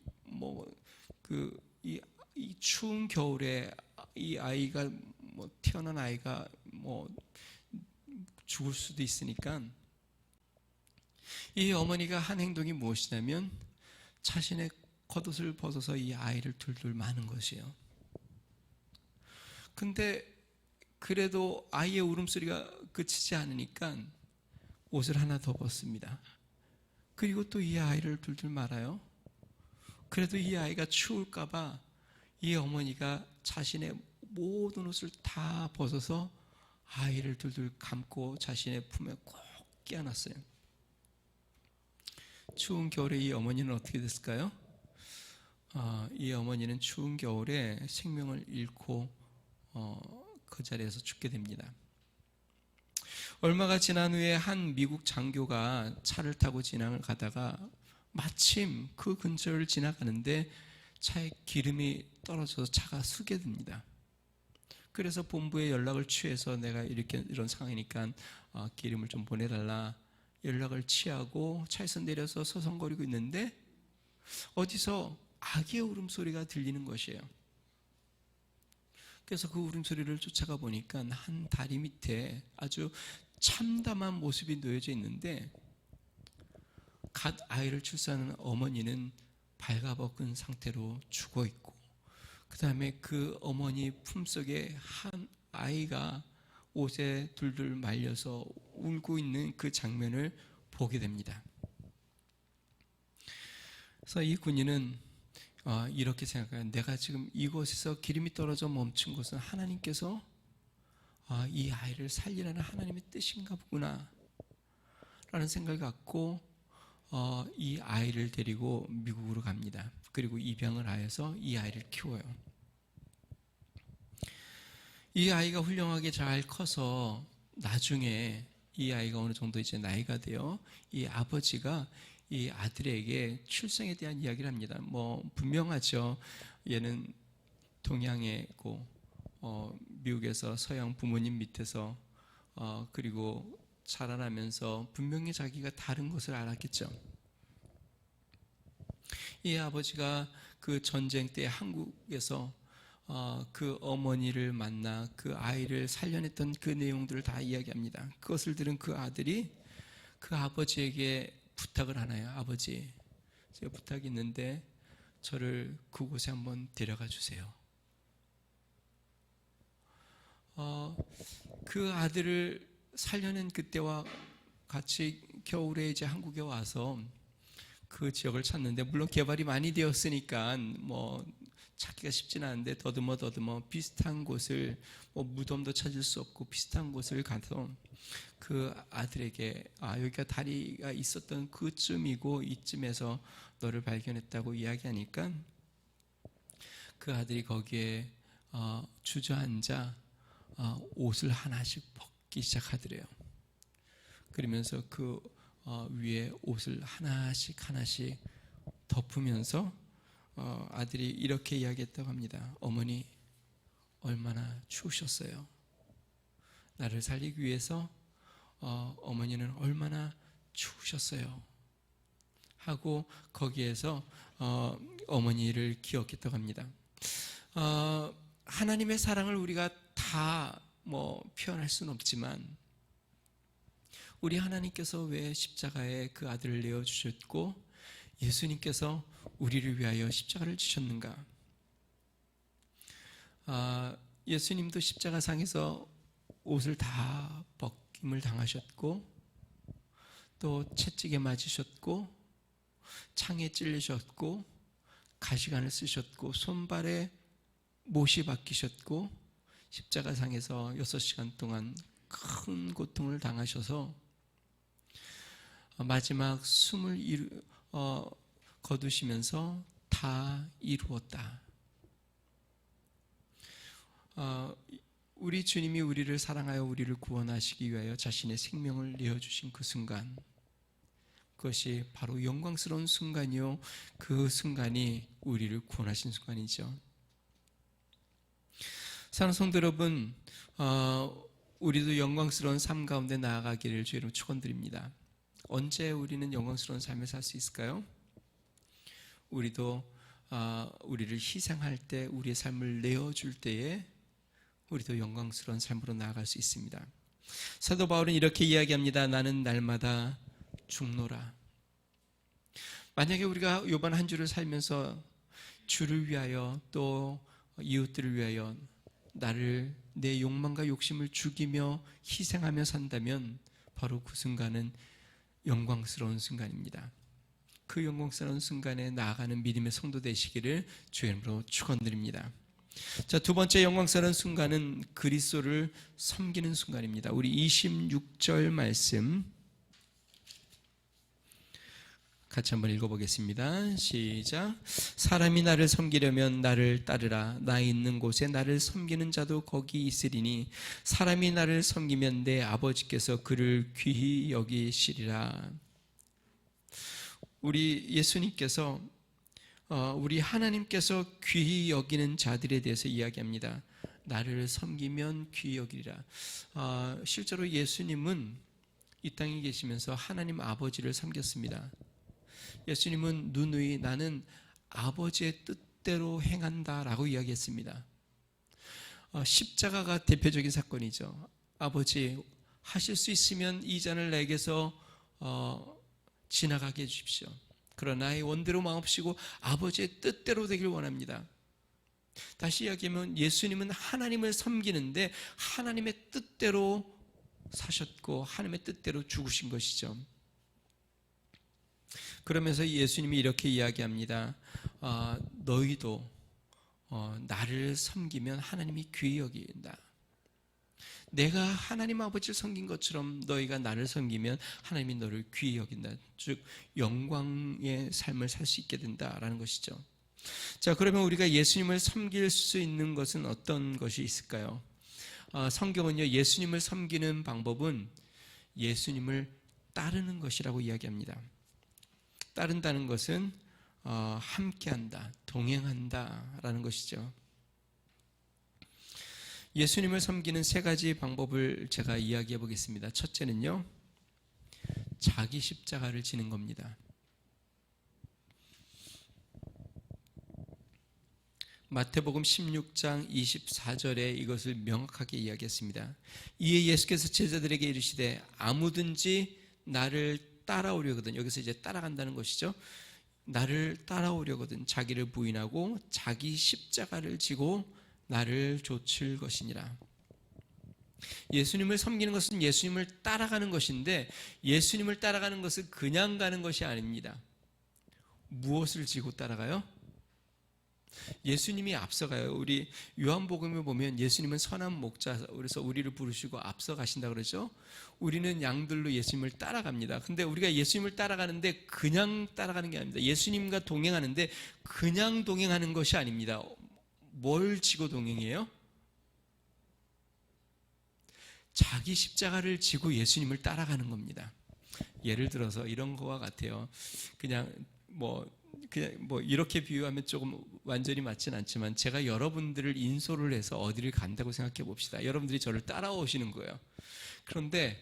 추운 겨울에 이 아이가 태어난 아이가 죽을 수도 있으니까 이 어머니가 한 행동이 무엇이냐면 자신의 겉옷을 벗어서 이 아이를 둘둘 마는 것이에요. 근데 그래도 아이의 울음소리가 그치지 않으니까 옷을 하나 더 벗습니다. 그리고 또 이 아이를 둘둘 말아요. 그래도 이 아이가 추울까봐 이 어머니가 자신의 모든 옷을 다 벗어서 아이를 둘둘 감고 자신의 품에 꼭 끼워놨어요. 추운 겨울에 이 어머니는 어떻게 됐을까요? 이 어머니는 추운 겨울에 생명을 잃고 그 자리에서 죽게 됩니다. 얼마가 지난 후에 한 미국 장교가 차를 타고 진항을 가다가 마침 그 근처를 지나가는데 차에 기름이 떨어져서 차가 쓰게 됩니다. 그래서 본부에 연락을 취해서 내가 이런 상황이니까 기름을 좀 보내달라 연락을 취하고 차에서 내려서 서성거리고 있는데 어디서 아기의 울음소리가 들리는 것이에요. 그래서 그 울음소리를 쫓아가 보니까 한 다리 밑에 아주 참담한 모습이 놓여져 있는데, 갓 아이를 출산한 어머니는 발가벗긴 상태로 죽어 있고, 그 다음에 그 어머니 품속에 한 아이가 옷에 둘둘 말려서 울고 있는 그 장면을 보게 됩니다. 그래서 이 군인은 이렇게 생각해요. 내가 지금 이곳에서 기름이 떨어져 멈춘 것은 하나님께서 이 아이를 살리라는 하나님의 뜻인가 보구나 라는 생각을 갖고 이 아이를 데리고 미국으로 갑니다. 그리고 입양을 하여서 이 아이를 키워요. 이 아이가 훌륭하게 잘 커서 나중에 이 아이가 어느 정도 이제 나이가 되어 이 아버지가 이 아들에게 출생에 대한 이야기를 합니다. 분명하죠. 얘는 동양이고 미국에서 서양 부모님 밑에서 그리고 자라나면서 분명히 자기가 다른 것을 알았겠죠. 이 아버지가 그 전쟁 때 한국에서 그 어머니를 만나 그 아이를 살려냈던 그 내용들을 다 이야기합니다. 그것을 들은 그 아들이 그 아버지에게 부탁을 하나요? 아버지, 제가 부탁이 있는데 저를 그곳에 한번 데려가 주세요. 그 아들을 살려낸 그때와 같이 겨울에 이제 한국에 와서 그 지역을 찾는데, 물론 개발이 많이 되었으니까 찾기가 쉽지는 않은데 더듬어 비슷한 곳을 무덤도 찾을 수 없고 비슷한 곳을 가서 그 아들에게 여기가 다리가 있었던 그쯤이고 이쯤에서 너를 발견했다고 이야기하니까 그 아들이 거기에 주저앉아 옷을 하나씩 벗기 시작하더래요. 그러면서 그 위에 옷을 하나씩 덮으면서 아들이 이렇게 이야기했다고 합니다. 어머니, 얼마나 추우셨어요. 나를 살리기 위해서 어머니는 얼마나 추우셨어요 하고 거기에서 어머니를 기억했다고 합니다. 하나님의 사랑을 우리가 다 표현할 수는 없지만 우리 하나님께서 왜 십자가에 그 아들을 내어주셨고 예수님께서 우리를 위하여 십자가를 지셨는가? 예수님도 십자가상에서 옷을 다 벗김을 당하셨고 또 채찍에 맞으셨고 창에 찔리셨고 가시관을 쓰셨고 손발에 못이 박히셨고 십자가상에서 6시간 동안 큰 고통을 당하셔서 마지막 숨을 거두시면서 다 이루었다. 우리 주님이 우리를 사랑하여 우리를 구원하시기 위하여 자신의 생명을 내어주신 그 순간, 그것이 바로 영광스러운 순간이요, 그 순간이 우리를 구원하신 순간이죠. 사랑하는 성도 여러분, 우리도 영광스러운 삶 가운데 나아가기를 주의 이름으로 축원드립니다. 언제 우리는 영광스러운 삶을 살 수 있을까요? 우리도 우리를 희생할 때, 우리의 삶을 내어줄 때에 우리도 영광스러운 삶으로 나아갈 수 있습니다. 사도 바울은 이렇게 이야기합니다. 나는 날마다 죽노라. 만약에 우리가 이번 한 주를 살면서 주를 위하여 또 이웃들을 위하여 나를 내 욕망과 욕심을 죽이며 희생하며 산다면 바로 그 순간은 영광스러운 순간입니다. 그 영광스러운 순간에 나아가는 믿음의 성도 되시기를 주의 이름으로 축원드립니다. 자, 두 번째 영광스러운 순간은 그리스도를 섬기는 순간입니다. 우리 26절 말씀 같이 한번 읽어보겠습니다. 시작. 사람이 나를 섬기려면 나를 따르라. 나 있는 곳에 나를 섬기는 자도 거기 있으리니 사람이 나를 섬기면 내 아버지께서 그를 귀히 여기시리라. 우리 예수님께서 우리 하나님께서 귀히 여기는 자들에 대해서 이야기합니다. 나를 섬기면 귀히 여기리라. 실제로 예수님은 이 땅에 계시면서 하나님 아버지를 섬겼습니다. 예수님은 누누이 나는 아버지의 뜻대로 행한다라고 이야기했습니다. 십자가가 대표적인 사건이죠. 아버지, 하실 수 있으면 이 잔을 내게서 지나가게 해주십시오. 그러나 나의 원대로 마옵시고 아버지의 뜻대로 되길 원합니다. 다시 이야기하면 예수님은 하나님을 섬기는데 하나님의 뜻대로 사셨고 하나님의 뜻대로 죽으신 것이죠. 그러면서 예수님이 이렇게 이야기합니다. 너희도 나를 섬기면 하나님이 귀히 여긴다. 내가 하나님 아버지를 섬긴 것처럼 너희가 나를 섬기면 하나님이 너를 귀히 여긴다. 즉 영광의 삶을 살 수 있게 된다라는 것이죠. 자, 그러면 우리가 예수님을 섬길 수 있는 것은 어떤 것이 있을까요? 성경은요, 예수님을 섬기는 방법은 예수님을 따르는 것이라고 이야기합니다. 따른다는 것은 함께한다, 동행한다라는 것이죠. 예수님을 섬기는 세 가지 방법을 제가 이야기해 보겠습니다. 첫째는요, 자기 십자가를 지는 겁니다. 마태복음 16장 24절에 이것을 명확하게 이야기했습니다. 이에 예수께서 제자들에게 이르시되 아무든지 나를 따라오려거든, 여기서 이제 따라간다는 것이죠. 나를 따라오려거든 자기를 부인하고 자기 십자가를 지고 나를 좇을 것이니라. 예수님을 섬기는 것은 예수님을 따라가는 것인데 예수님을 따라가는 것은 그냥 가는 것이 아닙니다. 무엇을 지고 따라가요? 예수님이 앞서가요. 우리 요한복음에 보면 예수님은 선한 목자, 그래서 우리를 부르시고 앞서 가신다 그러죠. 우리는 양들로 예수님을 따라갑니다. 근데 우리가 예수님을 따라가는데 그냥 따라가는 게 아닙니다. 예수님과 동행하는데 그냥 동행하는 것이 아닙니다. 뭘 지고 동행해요? 자기 십자가를 지고 예수님을 따라가는 겁니다. 예를 들어서 이런 거와 같아요. 그냥 이렇게 비유하면 조금 완전히 맞진 않지만 제가 여러분들을 인솔을 해서 어디를 간다고 생각해 봅시다. 여러분들이 저를 따라오시는 거예요. 그런데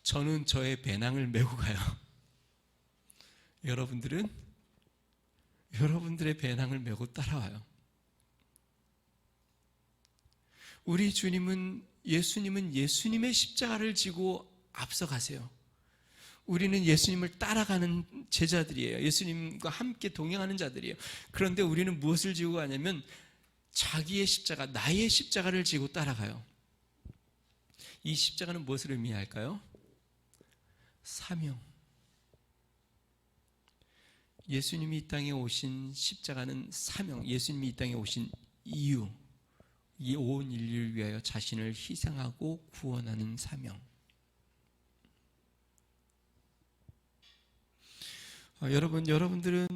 저는 저의 배낭을 메고 가요. 여러분들은 여러분들의 배낭을 메고 따라와요. 우리 예수님은 예수님의 십자가를 지고 앞서가세요. 우리는 예수님을 따라가는 제자들이에요. 예수님과 함께 동행하는 자들이에요. 그런데 우리는 무엇을 지고 가냐면 자기의 십자가, 나의 십자가를 지고 따라가요. 이 십자가는 무엇을 의미할까요? 사명. 예수님이 이 땅에 오신 십자가는 사명, 예수님이 이 땅에 오신 이유, 이 온 인류를 위하여 자신을 희생하고 구원하는 사명. 여러분들은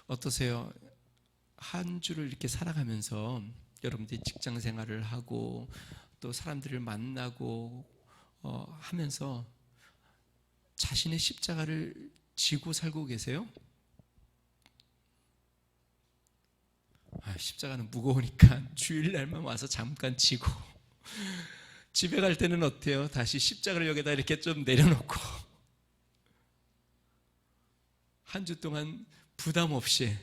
어떠세요? 한 주를 이렇게 살아가면서 여러분들이 직장 생활을 하고 또 사람들을 만나고 하면서 자신의 십자가를 지고 살고 계세요? 십자가는 무거우니까 주일날만 와서 잠깐 지고 집에 갈 때는 어때요? 다시 십자가를 여기다 이렇게 좀 내려놓고 한 주 동안 부담 없이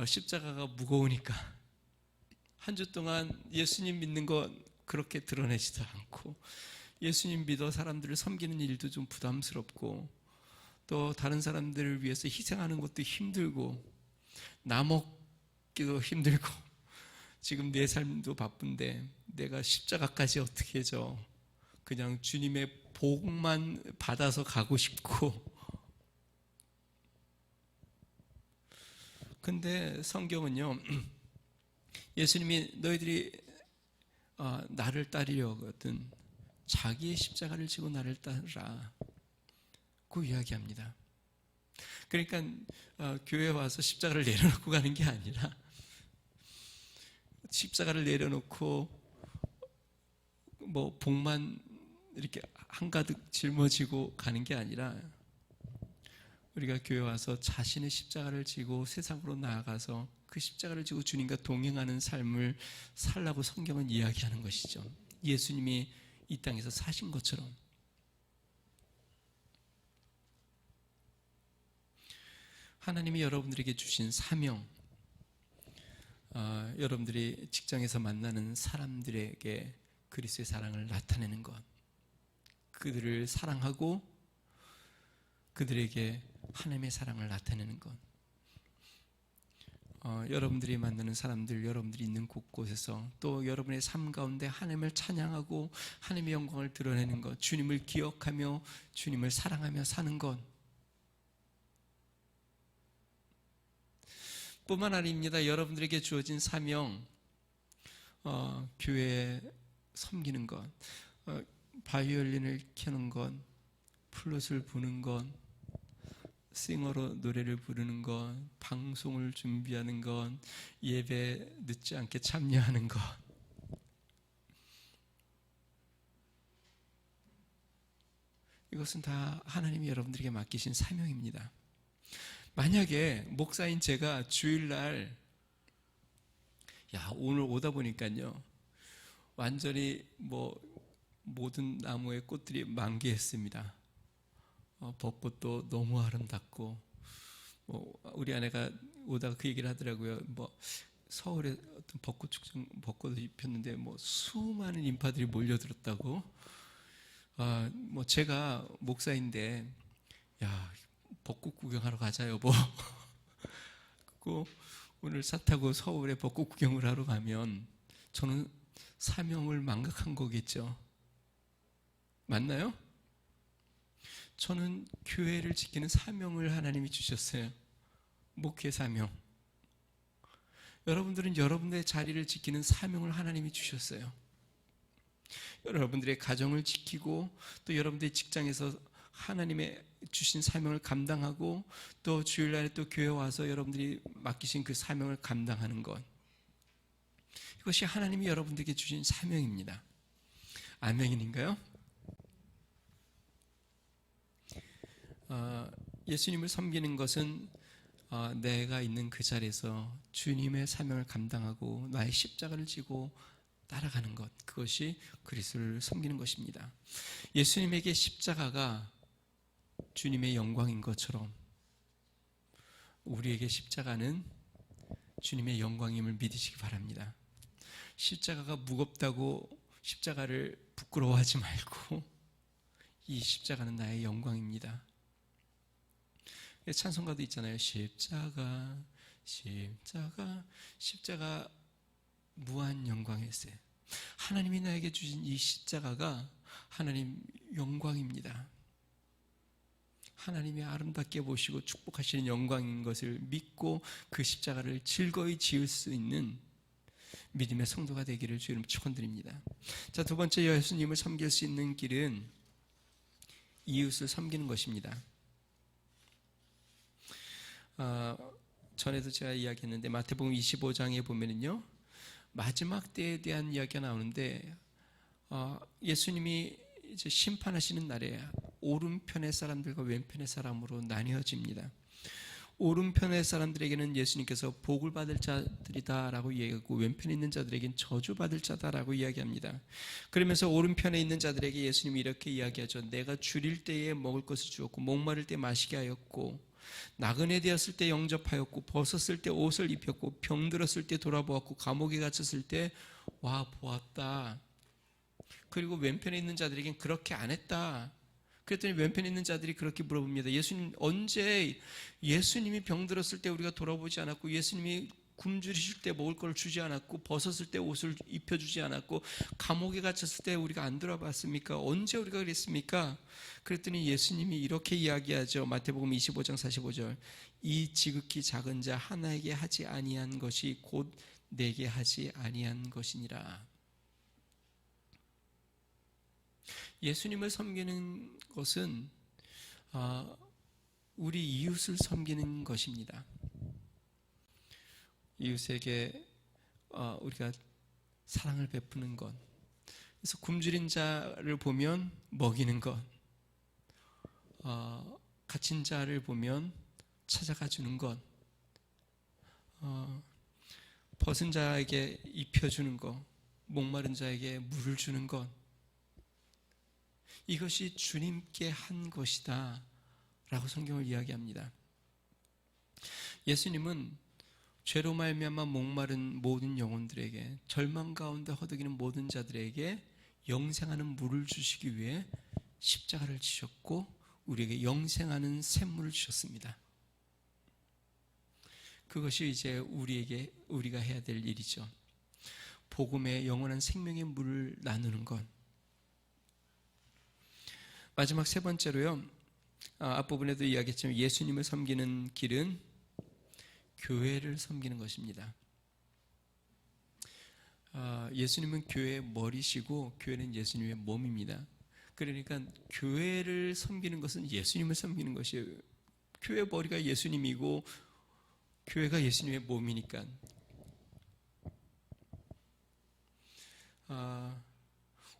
십자가가 무거우니까 한 주 동안 예수님 믿는 거 그렇게 드러내지도 않고 예수님 믿어 사람들을 섬기는 일도 좀 부담스럽고 또 다른 사람들을 위해서 희생하는 것도 힘들고 나 먹기도 힘들고 지금 내 삶도 바쁜데 내가 십자가까지 어떻게 져? 그냥 주님의 복만 받아서 가고 싶고 근데 성경은요 예수님이 너희들이 나를 따르려거든 자기의 십자가를 지고 나를 따르라 그 이야기합니다. 그러니까 교회에 와서 십자가를 내려놓고 가는 게 아니라 십자가를 내려놓고 뭐 복만 이렇게 한가득 짊어지고 가는 게 아니라 우리가 교회 와서 자신의 십자가를 지고 세상으로 나아가서 그 십자가를 지고 주님과 동행하는 삶을 살라고 성경은 이야기하는 것이죠. 예수님이 이 땅에서 사신 것처럼. 하나님이 여러분들에게 주신 사명, 여러분들이 직장에서 만나는 사람들에게 그리스도의 사랑을 나타내는 것, 그들을 사랑하고 그들에게 하나님의 사랑을 나타내는 것, 여러분들이 만나는 사람들, 여러분들이 있는 곳곳에서 또 여러분의 삶 가운데 하나님을 찬양하고 하나님의 영광을 드러내는 것, 주님을 기억하며 주님을 사랑하며 사는 것 뿐만 아닙니다. 여러분들에게 주어진 사명, 교회에 섬기는 것, 바이올린을 켜는 것, 플룻을 부는 것, 싱어로 노래를 부르는 것, 방송을 준비하는 것, 예배 늦지 않게 참여하는 것. 이것은 다 하나님이 여러분들에게 맡기신 사명입니다. 만약에 목사인 제가 주일날 오늘 오다 보니까요 완전히 모든 나무의 꽃들이 만개했습니다. 벚꽃도 너무 아름답고 우리 아내가 오다가 그 얘기를 하더라고요. 서울에 어떤 벚꽃 축제 벚꽃을 입혔는데 수많은 인파들이 몰려들었다고. 제가 목사인데 벚꽃 구경하러 가자 여보. 그리고 오늘 차 타고 서울에 벚꽃 구경을 하러 가면 저는 사명을 망각한 거겠죠. 맞나요? 저는 교회를 지키는 사명을 하나님이 주셨어요. 목회 사명. 여러분들은 여러분들의 자리를 지키는 사명을 하나님이 주셨어요. 여러분들의 가정을 지키고 또 여러분들의 직장에서 하나님의 주신 사명을 감당하고 또 주일날에 또 교회 와서 여러분들이 맡기신 그 사명을 감당하는 것, 이것이 하나님이 여러분들에게 주신 사명입니다. 아멘인가요? 예수님을 섬기는 것은 내가 있는 그 자리에서 주님의 사명을 감당하고 나의 십자가를 지고 따라가는 것, 그것이 그리스도를 섬기는 것입니다. 예수님에게 십자가가 주님의 영광인 것처럼 우리에게 십자가는 주님의 영광임을 믿으시기 바랍니다. 십자가가 무겁다고 십자가를 부끄러워하지 말고 이 십자가는 나의 영광입니다. 찬송가도 있잖아요. 십자가, 십자가, 십자가 무한 영광일세. 하나님이 나에게 주신 이 십자가가 하나님 영광입니다. 하나님이 아름답게 보시고 축복하시는 영광인 것을 믿고 그 십자가를 즐거이 지을 수 있는 믿음의 성도가 되기를 주님 축원드립니다. 자, 두 번째 예수님을 섬길 수 있는 길은 이웃을 섬기는 것입니다. 전에도 제가 이야기했는데 마태복음 25장에 보면은요, 마지막 때에 대한 이야기가 나오는데 예수님이 이제 심판하시는 날에 오른편의 사람들과 왼편의 사람으로 나뉘어집니다. 오른편의 사람들에게는 예수님께서 복을 받을 자들이다라고 이야기하고 왼편에 있는 자들에게는 저주받을 자다라고 이야기합니다. 그러면서 오른편에 있는 자들에게 예수님이 이렇게 이야기하죠. 내가 줄일 때에 먹을 것을 주었고 목마를 때 마시게 하였고 나그네 되었을 때 영접하였고 벗었을 때 옷을 입혔고 병들었을 때 돌아보았고 감옥에 갇혔을 때 와 보았다. 그리고 왼편에 있는 자들에겐 그렇게 안 했다. 그랬더니 왼편에 있는 자들이 그렇게 물어봅니다. 예수님, 언제 예수님이 병들었을 때 우리가 돌아보지 않았고 예수님이 굶주리실 때 먹을 걸 주지 않았고 벗었을 때 옷을 입혀주지 않았고 감옥에 갇혔을 때 우리가 안 돌아봤습니까? 언제 우리가 그랬습니까? 그랬더니 예수님이 이렇게 이야기하죠. 마태복음 25장 45절, 이 지극히 작은 자 하나에게 하지 아니한 것이 곧 내게 하지 아니한 것이니라. 예수님을 섬기는 것은 우리 이웃을 섬기는 것입니다. 이웃에게 우리가 사랑을 베푸는 것, 그래서 굶주린 자를 보면 먹이는 것, 갇힌 자를 보면 찾아가 주는 것, 벗은 자에게 입혀주는 것, 목마른 자에게 물을 주는 것, 이것이 주님께 한 것이다 라고 성경을 이야기합니다. 예수님은 죄로 말미암아 목마른 모든 영혼들에게, 절망 가운데 허덕이는 모든 자들에게 영생하는 물을 주시기 위해 십자가를 지셨고 우리에게 영생하는 샘물을 주셨습니다. 그것이 이제 우리가 해야 될 일이죠. 복음의 영원한 생명의 물을 나누는 것. 마지막 세 번째로요, 앞부분에도 이야기했지만 예수님을 섬기는 길은 교회를 섬기는 것입니다. 예수님은 교회의 머리시고 교회는 예수님의 몸입니다. 그러니까 교회를 섬기는 것은 예수님을 섬기는 것이에요. 교회 머리가 예수님이고 교회가 예수님의 몸이니까.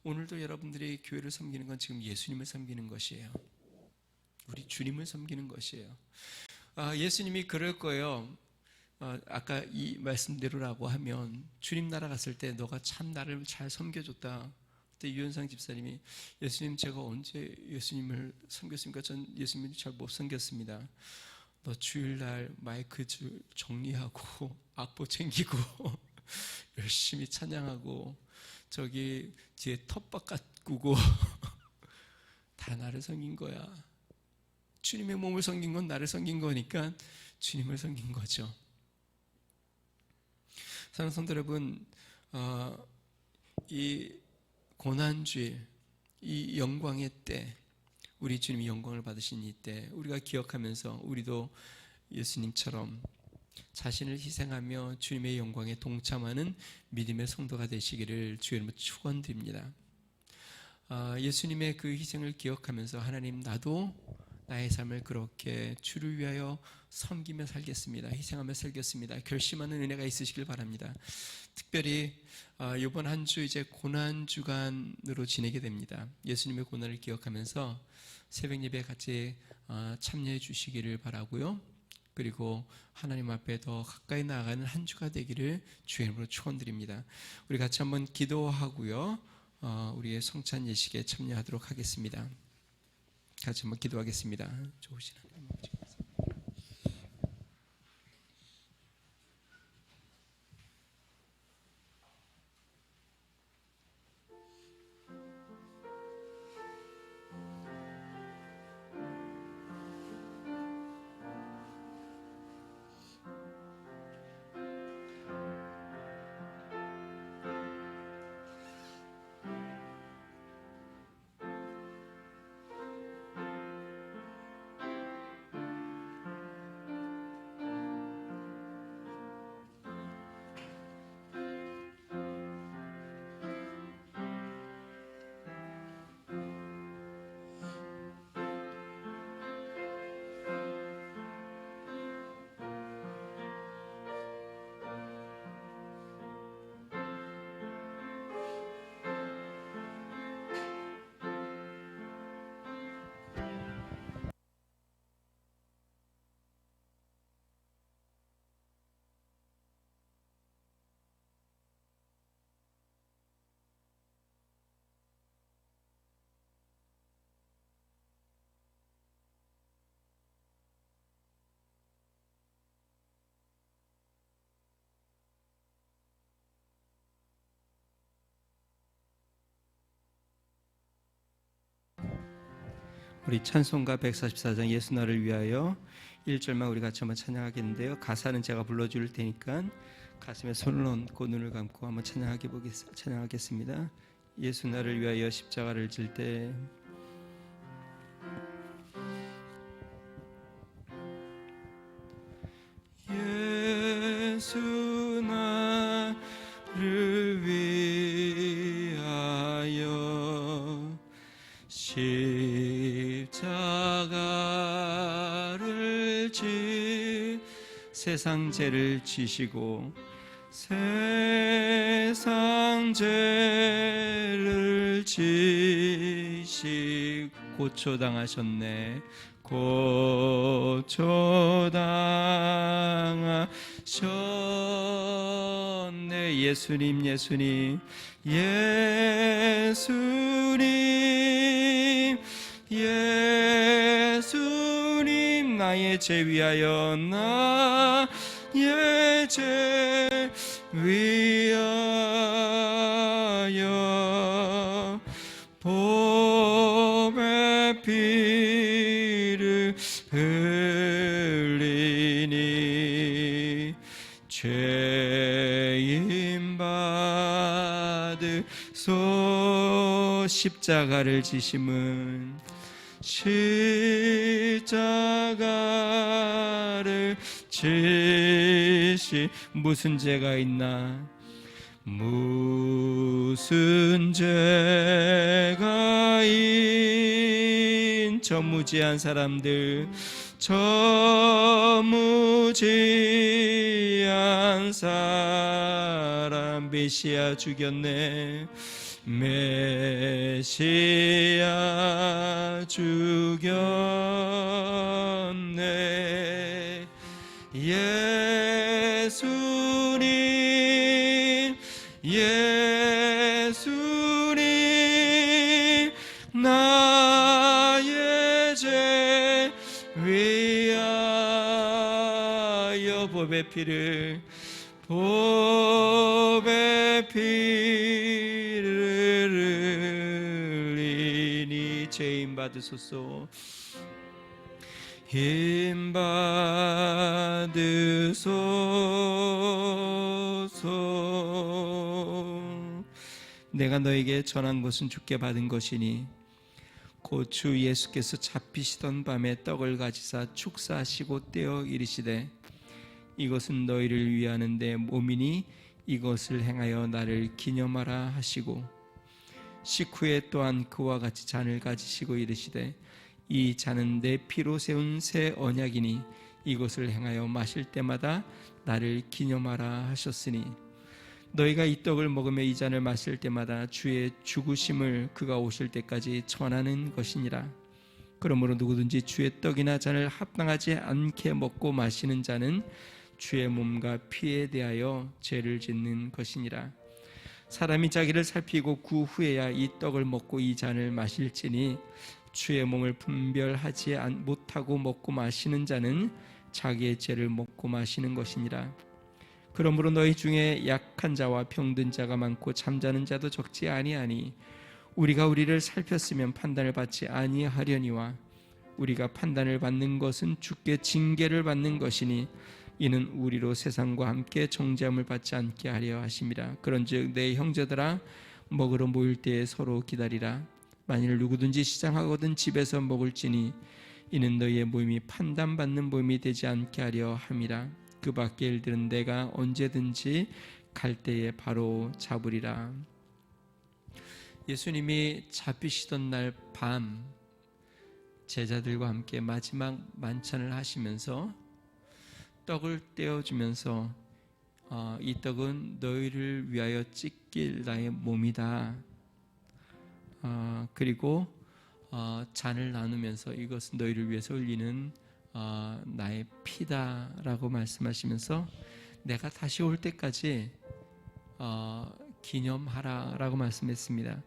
오늘도 여러분들이 교회를 섬기는 건 지금 예수님을 섬기는 것이에요. 우리 주님을 섬기는 것이에요. 예수님이 그럴 거예요. 아까 이 말씀대로라고 하면 주님 나라 갔을 때 너가 참 나를 잘 섬겨줬다. 그때 유현상 집사님이 예수님 제가 언제 예수님을 섬겼습니까? 전 예수님을 잘 못 섬겼습니다. 너 주일날 마이크 정리하고 악보 챙기고 열심히 찬양하고 저기 뒤에 텃밭 가꾸고 다 나를 섬긴 거야. 주님의 몸을 섬긴 건 나를 섬긴 거니까 주님을 섬긴 거죠. 사랑하는 성도 여러분, 이 고난주일, 이 영광의 때, 우리 주님이 영광을 받으신 이 때 우리가 기억하면서 우리도 예수님처럼 자신을 희생하며 주님의 영광에 동참하는 믿음의 성도가 되시기를 주의 이름으로 축원드립니다. 예수님의 그 희생을 기억하면서 하나님, 나도 나의 삶을 그렇게 주를 위하여 섬기며 살겠습니다. 희생하며 살겠습니다. 결심하는 은혜가 있으시길 바랍니다. 특별히 이번 한 주 이제 고난 주간으로 지내게 됩니다. 예수님의 고난을 기억하면서 새벽 예배 같이 참여해 주시기를 바라고요. 그리고 하나님 앞에 더 가까이 나아가는 한 주가 되기를 주의 이름으로 축원드립니다. 우리 같이 한번 기도하고요, 우리의 성찬 예식에 참여하도록 하겠습니다. 같이 한번 기도하겠습니다. 좋으신 하나님 아버지, 우리 찬송가 144장 예수 나를 위하여 1절만 우리 같이 한번 찬양하겠는데요. 가사는 제가 불러줄 테니까 가슴에 손을 얹고 눈을 감고 한번 찬양하겠습니다. 예수 나를 위하여 십자가를 질 때 예수 나를 위하여 십자가를 세상 죄를 지시고 세상 죄를 지시 고초당하셨네. 고초당하셨네. 예수님 예수님 예수님 예수님 나의 죄 위하여 나의 죄 위하여 보배 피를 흘리니 죄인 받으소. 십자가를 지심은 십자가를 지시 무슨 죄가 있나 무슨 죄가 저 무지한 사람들 저 무지한 사람 메시아 죽였네. 메시아 죽였네. 예수님 예수님 나의 죄 위하여 보배 피를 흘리니 죄인 받으소서. 힘 받으소서. 내가 너에게 전한 것은 주께 받은 것이니 곧 주 예수께서 잡히시던 밤에 떡을 가지사 축사하시고 떼어 이르시되 이것은 너희를 위하는 내 몸이니 이것을 행하여 나를 기념하라 하시고 식후에 또한 그와 같이 잔을 가지시고 이르시되 이 잔은 내 피로 세운 새 언약이니 이것을 행하여 마실 때마다 나를 기념하라 하셨으니 너희가 이 떡을 먹으며 이 잔을 마실 때마다 주의 죽으심을 그가 오실 때까지 전하는 것이니라. 그러므로 누구든지 주의 떡이나 잔을 합당하지 않게 먹고 마시는 자는 주의 몸과 피에 대하여 죄를 짓는 것이니라. 사람이 자기를 살피고 그 후에야 이 떡을 먹고 이 잔을 마실지니 주의 몸을 분별하지 못하고 먹고 마시는 자는 자기의 죄를 먹고 마시는 것이니라. 그러므로 너희 중에 약한 자와 병든 자가 많고 잠자는 자도 적지 아니하니 우리가 우리를 살폈으면 판단을 받지 아니하려니와 우리가 판단을 받는 것은 주께 징계를 받는 것이니 이는 우리로 세상과 함께 정죄함을 받지 않게 하려 하심이라. 그런즉 내 형제들아 먹으러 모일 때에 서로 기다리라. 만일 누구든지 시장하거든 집에서 먹을지니 이는 너희의 모임이 판단받는 모임이 되지 않게 하려 함이라. 그 밖의 일들은 내가 언제든지 갈 때에 바로 잡으리라. 예수님이 잡히시던 날 밤 제자들과 함께 마지막 만찬을 하시면서 떡을 떼어주면서 이 떡은 너희를 위하여 찢길 나의 몸이다. 그리고 잔을 나누면서 이것은 너희를 위해서 흘리는 나의 피다라고 말씀하시면서 내가 다시 올 때까지 기념하라라고 말씀했습니다.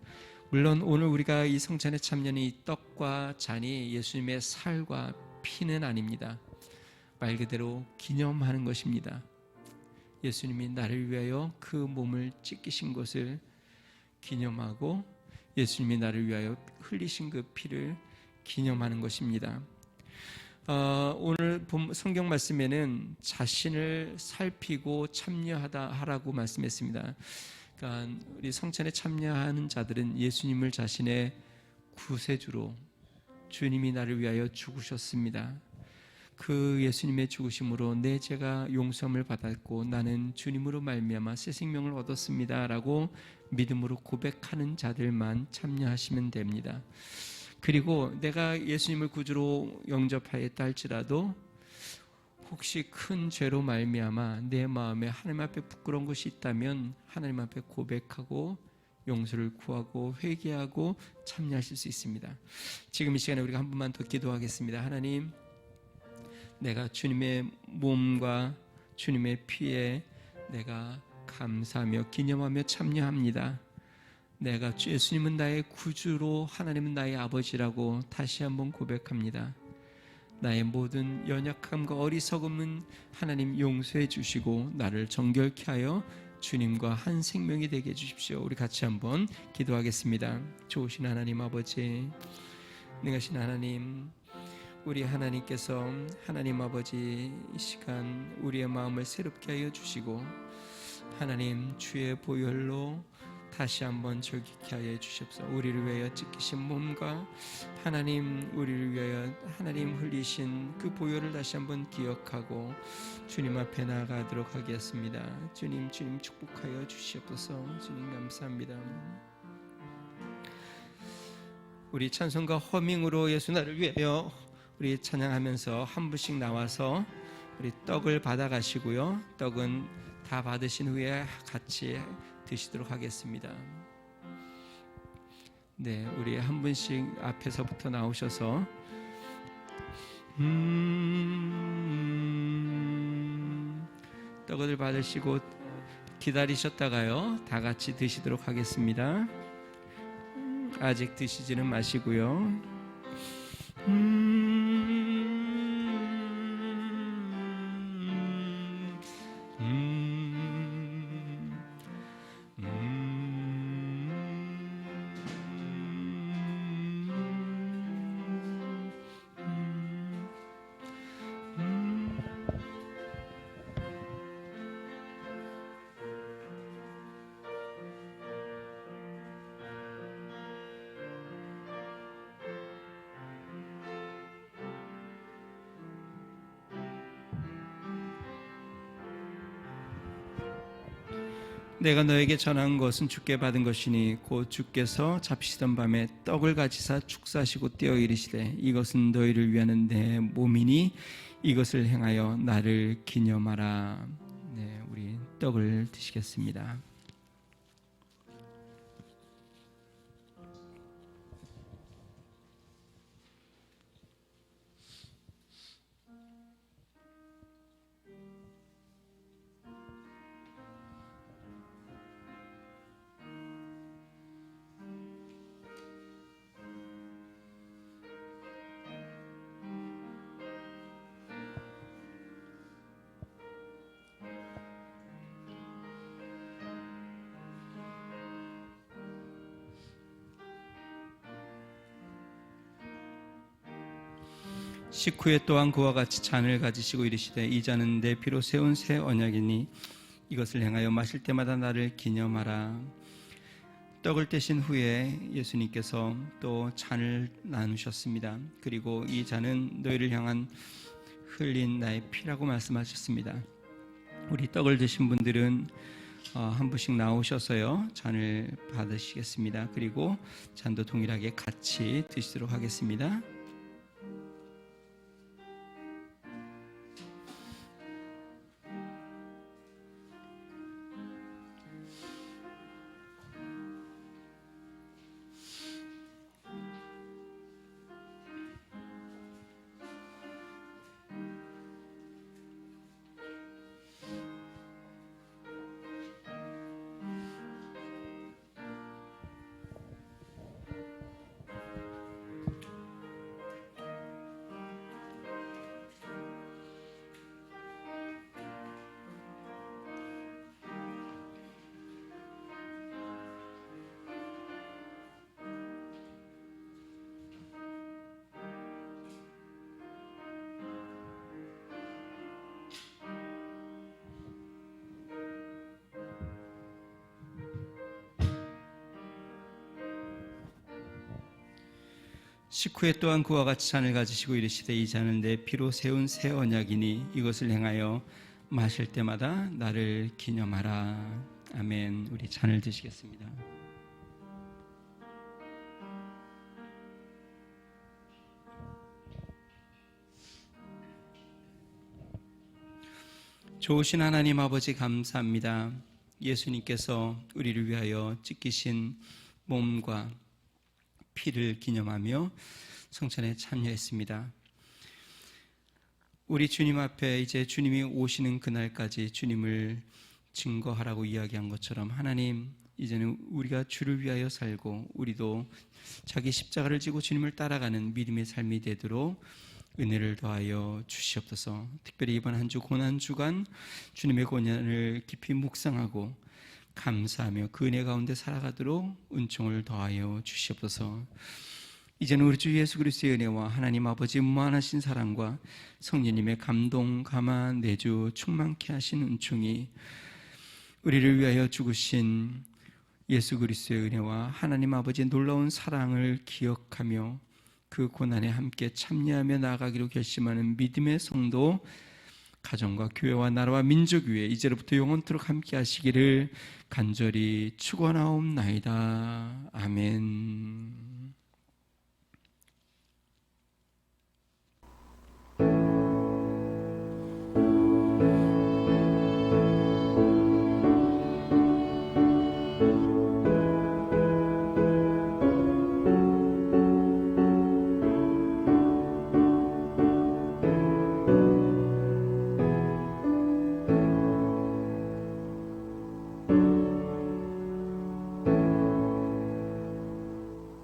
물론 오늘 우리가 이 성찬에 참여하는 이 떡과 잔이 예수님의 살과 피는 아닙니다. 말 그대로 기념하는 것입니다. 예수님이 나를 위하여 그 몸을 찢기신 것을 기념하고 예수님이 나를 위하여 흘리신 그 피를 기념하는 것입니다. 오늘 성경 말씀에는 자신을 살피고 참여하라고 말씀했습니다. 그러니까 우리 성찬에 참여하는 자들은 예수님을 자신의 구세주로, 주님이 나를 위하여 죽으셨습니다. 그 예수님의 죽으심으로 내 죄가 용서함을 받았고 나는 주님으로 말미암아 새 생명을 얻었습니다 라고 믿음으로 고백하는 자들만 참여하시면 됩니다. 그리고 내가 예수님을 구주로 영접하였다 할지라도 혹시 큰 죄로 말미암아 내 마음에 하나님 앞에 부끄러운 것이 있다면 하나님 앞에 고백하고 용서를 구하고 회개하고 참여하실 수 있습니다. 지금 이 시간에 우리가 한 번만 더 기도하겠습니다. 하나님, 내가 주님의 몸과 주님의 피에 내가 감사하며 기념하며 참여합니다. 내가 예수님은 나의 구주로 하나님은 나의 아버지라고 다시 한번 고백합니다. 나의 모든 연약함과 어리석음은 하나님 용서해 주시고 나를 정결케 하여 주님과 한 생명이 되게 해주십시오. 우리 같이 한번 기도하겠습니다. 좋으신 하나님 아버지, 능하신 하나님, 우리 하나님께서 하나님 아버지 이 시간 우리의 마음을 새롭게 하여 주시고 하나님 주의 보혈로 다시 한번 절기케 하여 주십시오. 우리를 위하여 찢기신 몸과 하나님 우리를 위하여 하나님 흘리신 그 보혈을 다시 한번 기억하고 주님 앞에 나아가도록 하겠습니다. 주님 축복하여 주시옵소서. 주님 감사합니다. 우리 찬송가 허밍으로 예수 나를 위하여 우리 찬양하면서 한 분씩 나와서 우리 떡을 받아가시고요. 떡은 다 받으신 후에 같이 드시도록 하겠습니다. 네, 우리 한 분씩 앞에서부터 나오셔서 떡을 받으시고 기다리셨다가요, 다 같이 드시도록 하겠습니다. 아직 드시지는 마시고요. 내가 너에게 전한 것은 주께 받은 것이니 곧 주께서 잡히시던 밤에 떡을 가지사 축사하시고 떼어 이르시되 이것은 너희를 위하는 내 몸이니 이것을 행하여 나를 기념하라. 네, 우리 떡을 드시겠습니다. 식후에 또한 그와 같이 잔을 가지시고 이르시되 이 잔은 내 피로 세운 새 언약이니 이것을 행하여 마실 때마다 나를 기념하라. 떡을 떼신 후에 예수님께서 또 잔을 나누셨습니다. 그리고 이 잔은 너희를 향한 흘린 나의 피라고 말씀하셨습니다. 우리 떡을 드신 분들은 한 분씩 나오셔서요 잔을 받으시겠습니다. 그리고 잔도 동일하게 같이 드시도록 하겠습니다. 식후에 또한 그와 같이 잔을 가지시고 이르시되 이 잔은 내 피로 세운 새 언약이니 이것을 행하여 마실 때마다 나를 기념하라. 아멘. 우리 잔을 드시겠습니다. 좋으신 하나님 아버지 감사합니다. 예수님께서 우리를 위하여 찢기신 몸과 피를 기념하며 성찬에 참여했습니다. 우리 주님 앞에 이제 주님이 오시는 그날까지 주님을 증거하라고 이야기한 것처럼 하나님, 이제는 우리가 주를 위하여 살고 우리도 자기 십자가를 지고 주님을 따라가는 믿음의 삶이 되도록 은혜를 더하여 주시옵소서. 특별히 이번 한 주 고난주간 주님의 고난을 깊이 묵상하고 감사하며 그 은혜 가운데 살아가도록 은총을 더하여 주시옵소서. 이제는 우리 주 예수 그리스도의 은혜와 하나님 아버지 무한하신 사랑과 성령님의 감동, 감화, 내주 충만케 하신 은총이 우리를 위하여 죽으신 예수 그리스도의 은혜와 하나님 아버지의 놀라운 사랑을 기억하며 그 고난에 함께 참여하며 나아가기로 결심하는 믿음의 성도, 가정과 교회와 나라와 민족 위에 이제로부터 영원토록 함께 하시기를 간절히 축원하옵나이다. 아멘.